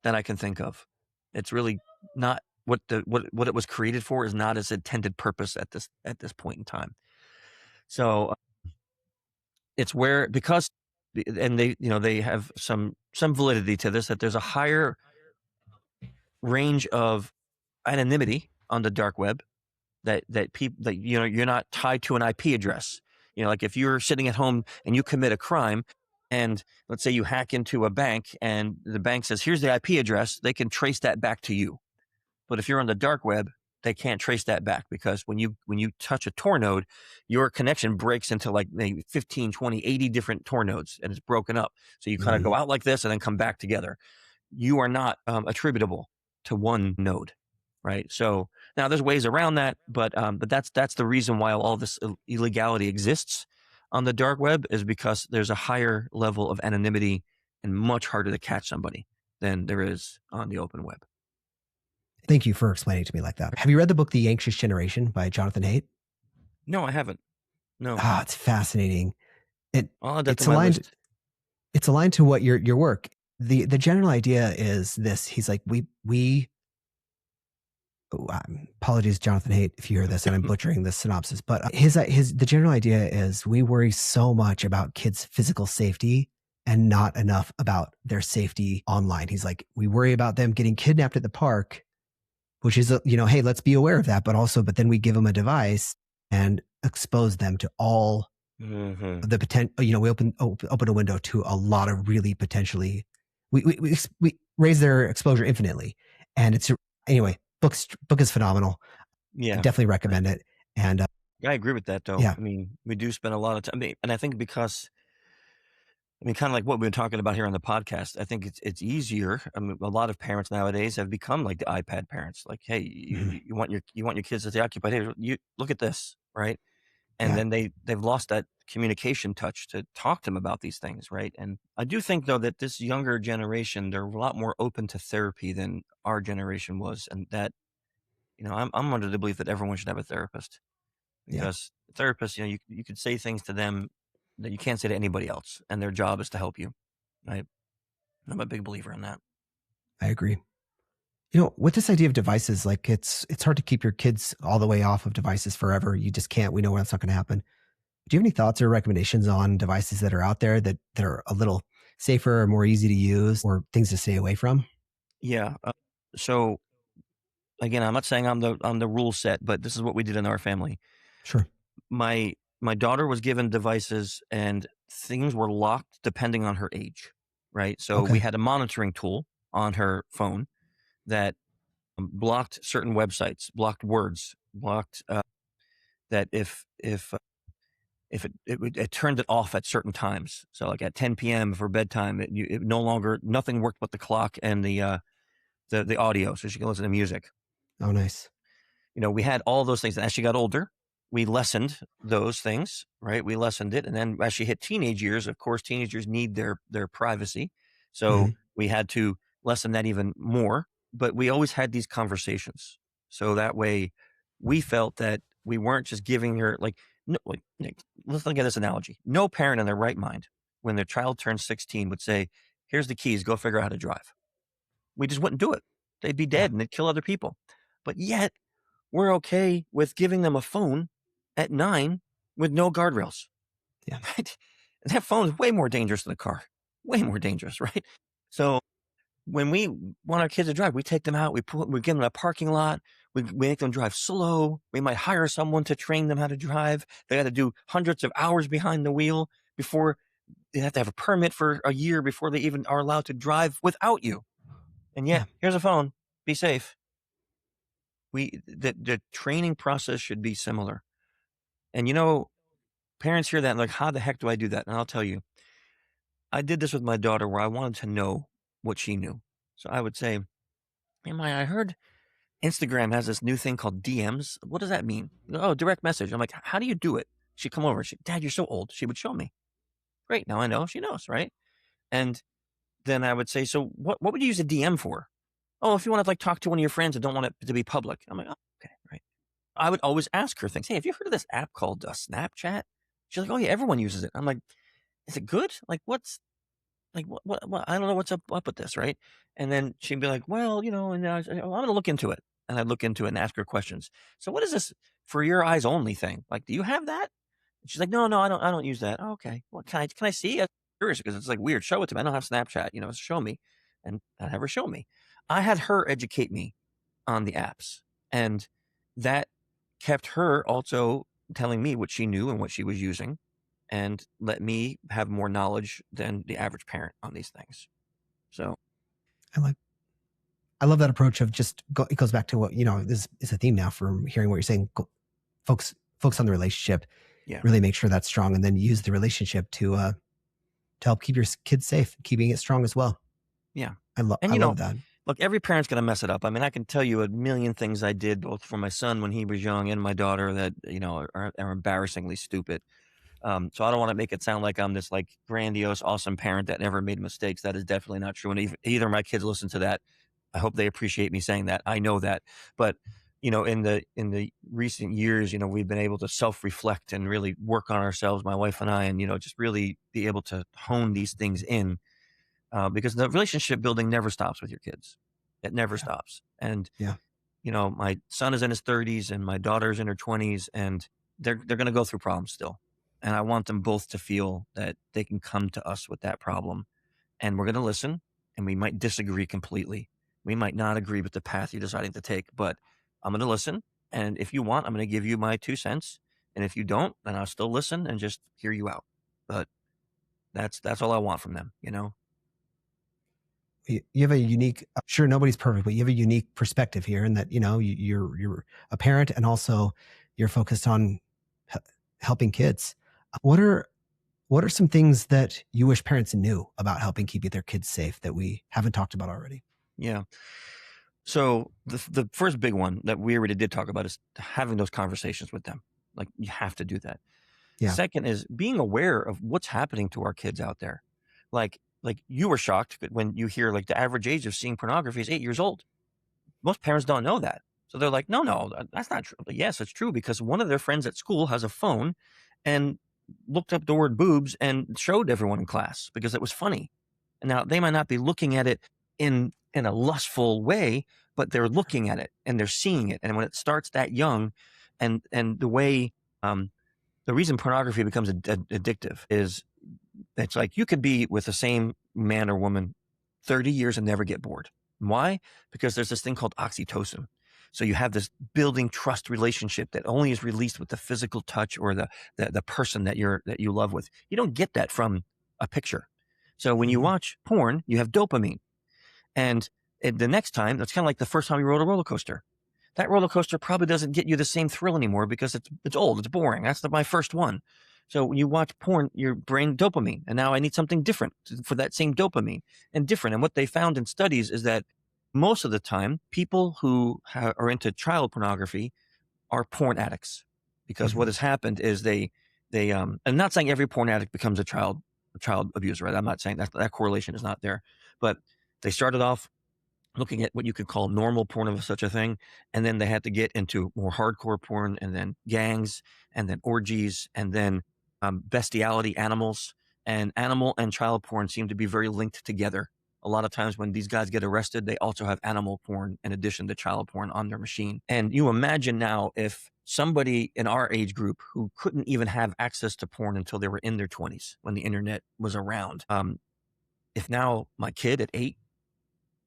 that I can think of. It's really not what it was created for is not its intended purpose at this point in time. So it's where, because, and they have some validity to this, that there's a higher range of anonymity on the dark web, that people, that you're not tied to an IP address. Like if you're sitting at home and you commit a crime, and let's say you hack into a bank and the bank says, here's the IP address, they can trace that back to you. But if you're on the dark web, they can't trace that back, because when you touch a Tor node, your connection breaks into like maybe 15, 20, 80 different Tor nodes, and it's broken up. So you kind of go out like this and then come back together. You are not attributable to one node, right? So now there's ways around that, but that's the reason why all this illegality exists on the dark web, is because there's a higher level of anonymity and much harder to catch somebody than there is on the open web. Thank you for explaining it to me like that. Have you read the book The Anxious Generation by Jonathan Haidt? No, I haven't. No. It's fascinating. It's aligned. It's aligned to what your work. The general idea is this. He's like, apologies, Jonathan Haidt, if you hear this and I'm butchering the synopsis, but the general idea is we worry so much about kids' physical safety and not enough about their safety online. He's like, we worry about them getting kidnapped at the park, which is, hey, let's be aware of that. But then we give them a device and expose them to all the potential. We open a window to a lot of really potentially, we raise their exposure infinitely. And anyway, book is phenomenal. Yeah, I definitely recommend it. And I agree with that, though. Yeah. I mean, we do spend a lot of time, and I think because, kind of like what we've been talking about here on the podcast, I think it's easier. I mean, a lot of parents nowadays have become like the iPad parents. Like, hey, you want your kids to stay occupied. Hey, you look at this, right? And then they've lost that communication touch to talk to them about these things, right? And I do think, though, that this younger generation, they're a lot more open to therapy than our generation was, and that, I'm under the belief that everyone should have a therapist, because therapists, you could say things to them that you can't say to anybody else, and their job is to help you. Right? I'm a big believer in that. I agree. With this idea of devices, like it's hard to keep your kids all the way off of devices forever. You just can't. We know that's not going to happen. Do you have any thoughts or recommendations on devices that are out there that are a little safer or more easy to use, or things to stay away from? Yeah. So again, I'm not saying I'm the rule set, but this is what we did in our family. Sure. My daughter was given devices, and things were locked depending on her age, right? So we had a monitoring tool on her phone that blocked certain websites, blocked words, blocked that if it turned it off at certain times. So like at 10 p.m. for bedtime, it no longer, nothing worked but the clock and the audio, so she can listen to music. Oh, nice. We had all those things. And as she got older, we lessened those things, right? We lessened it. And then as she hit teenage years, of course, teenagers need their privacy. So we had to lessen that even more. But we always had these conversations. So that way we felt that we weren't just giving her let's look at this analogy. No parent in their right mind, when their child turns 16, would say, here's the keys, go figure out how to drive. We just wouldn't do it. They'd be dead and they'd kill other people. But yet we're okay with giving them a phone at 9 with no guardrails. Yeah. Right? And that phone is way more dangerous than a car. Way more dangerous, right? So when we want our kids to drive, we take them out, we give them a parking lot, we make them drive slow. We might hire someone to train them how to drive. They got to do hundreds of hours behind the wheel before they have to have a permit for a year before they even are allowed to drive without you. And yet, here's a phone. Be safe. The training process should be similar. And parents hear that and like, how the heck do I do that? And I'll tell you, I did this with my daughter where I wanted to know what she knew. So I would say, "Hey, Maya, I heard Instagram has this new thing called DMs. What does that mean?" "Oh, direct message." I'm like, "How do you do it?" She'd come over. "Dad, you're so old." She would show me. Great. Now I know. She knows, right? And then I would say, "So what would you use a DM for?" "Oh, if you want to like talk to one of your friends and don't want it to be public." I'm like, "Oh, okay, right." I would always ask her things. "Hey, have you heard of this app called Snapchat?" She's like, "Oh yeah, everyone uses it." I'm like, "Is it good? Like, what? I don't know what's up with this, right?" And then she'd be like, "Well, and then I'm going to look into it." And I'd look into it and ask her questions. "So what is this for your eyes only thing? Like, do you have that?" And she's like, "No, I don't use that." "Oh, okay. Well, can I see?" I'm curious because it's like weird. "Show it to me. I don't have Snapchat, show me." And I'd have her show me. I had her educate me on the apps. And that kept her also telling me what she knew and what she was using and let me have more knowledge than the average parent on these things. So I love that approach of it goes back to what, this is a theme now from hearing what you're saying. Focus on the relationship, yeah, really make sure that's strong, and then use the relationship to help keep your kids safe, keeping it strong as well. yeah. I And love that. look, every parent's going to mess it up. I mean, I can tell you a million things I did both for my son when he was young and my daughter that, are embarrassingly stupid. So I don't want to make it sound like I'm this like grandiose, awesome parent that never made mistakes. That is definitely not true. And if either of my kids listen to that, I hope they appreciate me saying that. I know that, but in the recent years, we've been able to self-reflect and really work on ourselves, my wife and I, and just really be able to hone these things in, because the relationship building never stops with your kids. It never Yeah. stops. And Yeah. my son is in his 30s and my daughter's in her 20s, and they're going to go through problems still. And I want them both to feel that they can come to us with that problem, and we're going to listen, and we might disagree completely. We might not agree with the path you're deciding to take, but I'm going to listen. And if you want, I'm going to give you my 2 cents. And if you don't, then I'll still listen and just hear you out. But that's all I want from them, You have a unique, sure, nobody's perfect, but you have a unique perspective here in that, you're a parent and also you're focused on helping kids. What are some things that you wish parents knew about helping keep their kids safe that we haven't talked about already? Yeah. So the first big one that we already did talk about is having those conversations with them. Like, you have to do that. Yeah. Second is being aware of what's happening to our kids out there. Like you were shocked when you hear like the average age of seeing pornography is 8 years old. Most parents don't know that. So they're like, no, that's not true. But yes, it's true, because one of their friends at school has a phone and looked up the word boobs and showed everyone in class because it was funny. And now they might not be looking at it in a lustful way, but they're looking at it and they're seeing it. And when it starts that young, and the way, the reason pornography becomes addictive is it's like you could be with the same man or woman 30 years and never get bored. Why? Because there's this thing called oxytocin. So you have this building trust relationship that only is released with the physical touch or the person that you love with. You don't get that from a picture. So when you watch porn, you have dopamine. And the next time, that's kind of like the first time you rode a roller coaster. That roller coaster probably doesn't get you the same thrill anymore because it's old, it's boring. That's my first one. So when you watch porn, your brain dopamine, and now I need something different for that same dopamine and different. And what they found in studies is that most of the time, people who are into child pornography are porn addicts, because what has happened is I'm not saying every porn addict becomes a child abuser, right? I'm not saying that correlation is not there, but they started off looking at what you could call normal porn, of such a thing. And then they had to get into more hardcore porn, and then gangs, and then orgies, and then bestiality, animals. And animal and child porn seem to be very linked together. A lot of times when these guys get arrested, they also have animal porn in addition to child porn on their machine. And you imagine now if somebody in our age group who couldn't even have access to porn until they were in their 20s when the internet was around, if now my kid at 8,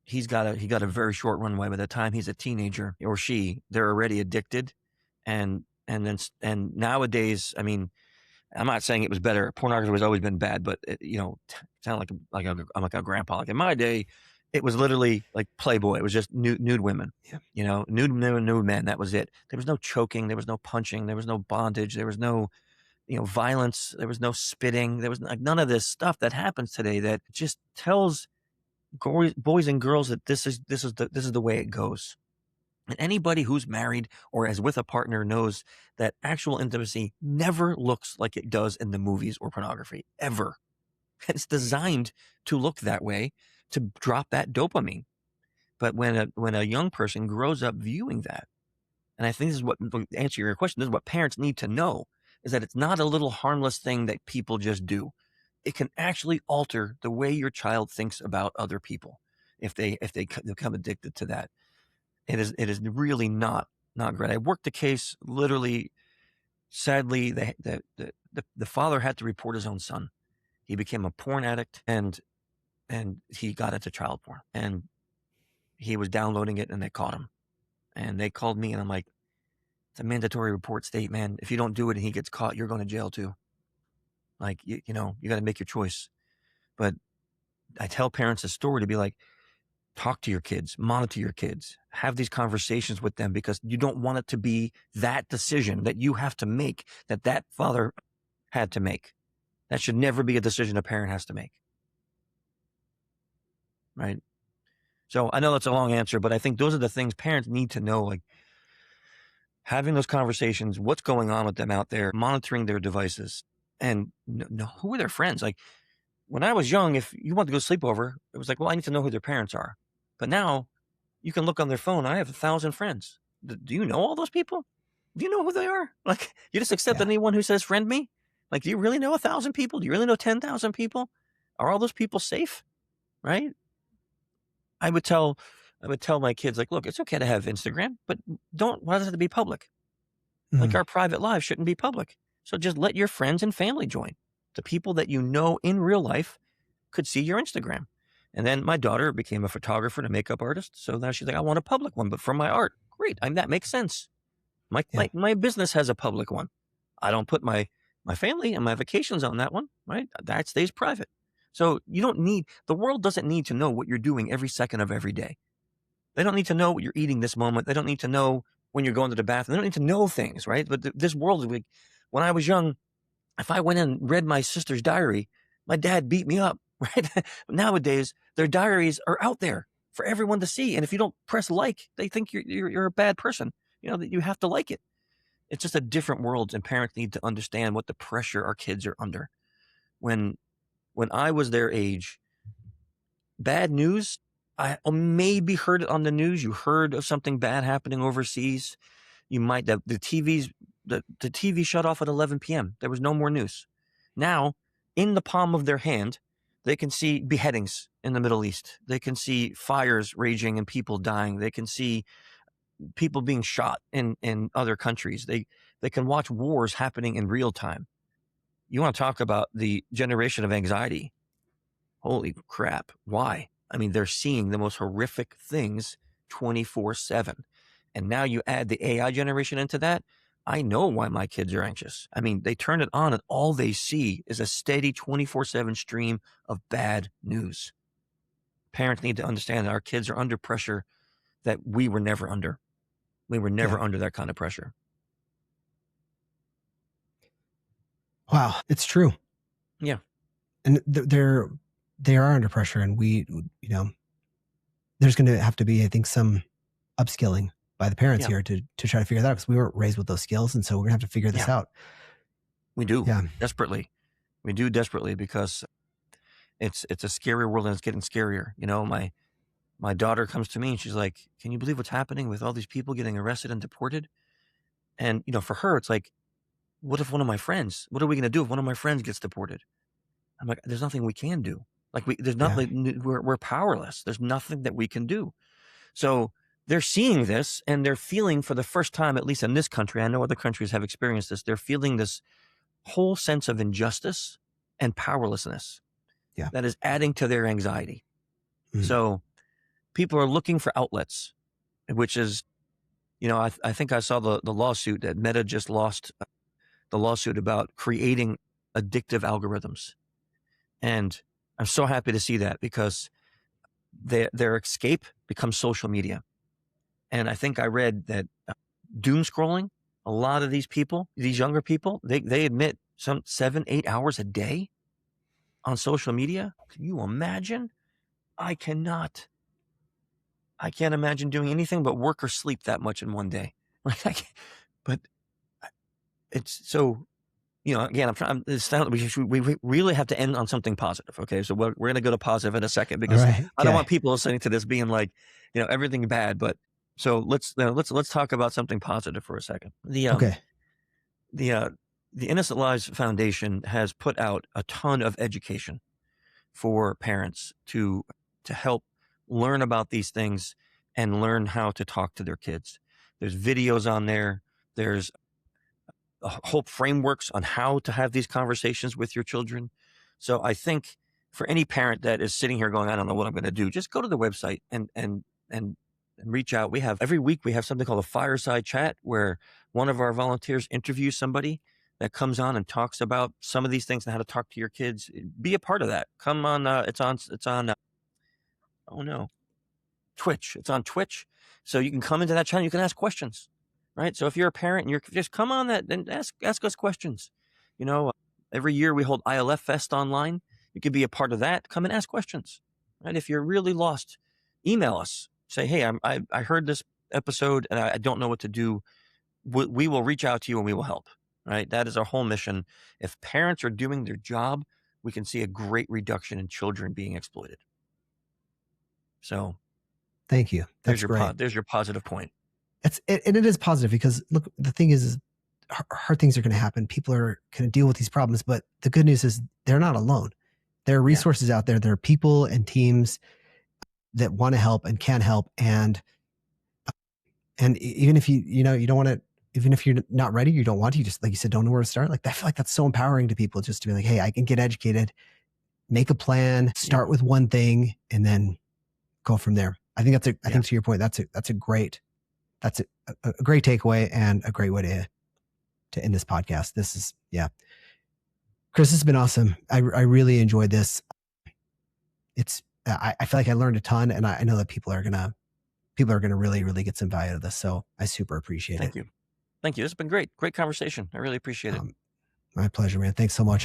he got a very short runway. By the time he's a teenager, or they're already addicted. And nowadays, I mean, I'm not saying it was better. Pornography has always been bad, but it, sound I'm like a grandpa. Like in my day, It was literally like Playboy. It was just nude women, Yeah. you know, nude men. That was it. There was no choking. There was no punching. There was no bondage. There was no, you know, violence. There was no spitting. There was like none of this stuff that happens today that just tells boys and girls that this is the way it goes. And anybody who's married or is with a partner knows that actual intimacy never looks like it does in the movies or pornography, ever. It's designed to look that way, to drop that dopamine. But when a young person grows up viewing that, and I think this is what, to answer your question, this is what parents need to know, is that it's not a little harmless thing that people just do. It can actually alter the way your child thinks about other people if they become addicted to that. It is really not great. I worked a case literally. Sadly, the father had to report his own son. He became a porn addict and he got into child porn and he was downloading it and they caught him. And they called me and I'm like, it's a mandatory report state, man. If you don't do it and he gets caught, you're going to jail too. Like, you know, you got to make your choice. But I tell parents a story to be like, talk to your kids, monitor your kids, have these conversations with them because you don't want it to be that decision that you have to make, that father had to make. That should never be a decision a parent has to make. Right? So I know that's a long answer, but I think those are the things parents need to know, like having those conversations, what's going on with them out there, monitoring their devices, and know who are their friends. Like when I was young, if you want to go sleep over, it was like, well, I need to know who their parents are. But now you can look on their phone. I have 1,000 friends. Do you know all those people? Do you know who they are? Like you just accept anyone who says friend me? Like, do you really know 1,000 people? Do you really know 10,000 people? Are all those people safe? Right? I would tell my kids, like, look, it's okay to have Instagram, but why does it have to be public? Like our private lives shouldn't be public. So just let your friends and family join. The people that you know in real life could see your Instagram. And then my daughter became a photographer and a makeup artist. So now she's like, I want a public one, but for my art. Great. That makes sense. My business has a public one. I don't put my family and my vacations on that one, right? That stays private. So the world doesn't need to know what you're doing every second of every day. They don't need to know what you're eating this moment. They don't need to know when you're going to the bathroom. They don't need to know things, right? But this world is like, when I was young, if I went in and read my sister's diary, my dad beat me up, right? Nowadays, their diaries are out there for everyone to see. And if you don't press like, they think you're a bad person. You know, that you have to like it. It's just a different world, and parents need to understand what the pressure our kids are under. When I was their age, bad news, I maybe heard it on the news. You heard of something bad happening overseas. You might the TV shut off at 11 p.m. There was no more news. Now, in the palm of their hand, they can see beheadings in the Middle East. They can see fires raging and people dying. They can see people being shot in other countries. They can watch wars happening in real time. You want to talk about the generation of anxiety? Holy crap. Why? I mean, they're seeing the most horrific things 24/7. And now you add the AI generation into that. I know why my kids are anxious. I mean, they turn it on and all they see is a steady 24/7 stream of bad news. Parents need to understand that our kids are under pressure that we were never under. We were never under that kind of pressure. Wow, it's true. Yeah. And they are under pressure, and we, you know, there's going to have to be, I think, some upskilling by the parents here to try to figure that out, because we weren't raised with those skills, and so we're gonna have to figure this out. We do desperately. We do desperately, because it's a scary world, and it's getting scarier. You know, my daughter comes to me and she's like, "Can you believe what's happening with all these people getting arrested and deported?" And you know, for her, it's like, what if one of my friends? What are we gonna do if one of my friends gets deported? I'm like, there's nothing we can do. Like there's nothing. We're powerless. There's nothing that we can do. So they're seeing this, and they're feeling, for the first time, at least in this country, I know other countries have experienced this, they're feeling this whole sense of injustice and powerlessness that is adding to their anxiety. So people are looking for outlets, which is, you know, I think I saw the lawsuit that Meta just lost, the lawsuit about creating addictive algorithms. And I'm so happy to see that, because their escape becomes social media. And I think I read that doom scrolling, a lot of these people, these younger people, they admit some 7-8 hours a day on social media. Can you imagine? I can't imagine doing anything but work or sleep that much in one day. But it's so, again, we really have to end on something positive. Okay. So we're going to go to positive in a second, because Right. I don't want people listening to this being like, everything bad, but so let's talk about something positive for a second. Okay. The Innocent Lives Foundation has put out a ton of education for parents to help learn about these things and learn how to talk to their kids. There's videos on there. There's whole frameworks on how to have these conversations with your children. So I think for any parent that is sitting here going, I don't know what I'm going to do, just go to the website and reach out. Every week we have something called a fireside chat, where one of our volunteers interviews somebody that comes on and talks about some of these things and how to talk to your kids. Be a part of that. Come on. It's on Twitch. It's on Twitch. So you can come into that channel. You can ask questions, right? So if you're a parent and you're just come on that and ask us questions. Every year we hold ILF Fest online. You could be a part of that. Come and ask questions, right? If you're really lost, email us. Say, hey, I heard this episode and I don't know what to do. We will reach out to you and we will help, right? That is our whole mission. If parents are doing their job, we can see a great reduction in children being exploited. So thank you. That's great. There's your positive point. It is positive, because look, the thing is hard things are going to happen. People are going to deal with these problems, but the good news is they're not alone. There are resources out there. There are people and teams that want to help and can help. And even if you don't want to, even if you're not ready, you don't want to, you just, like you said, don't know where to start. Like, I feel like that's so empowering to people, just to be like, hey, I can get educated, make a plan, start with one thing, and then go from there. I think I think to your point, that's a great takeaway and a great way to end this podcast. This is, Chris, this has been awesome. I really enjoyed this. I feel like I learned a ton, and I know that people are gonna really, really get some value out of this. So I super appreciate it. Thank you. This has been great. Great conversation. I really appreciate it. My pleasure, man. Thanks so much.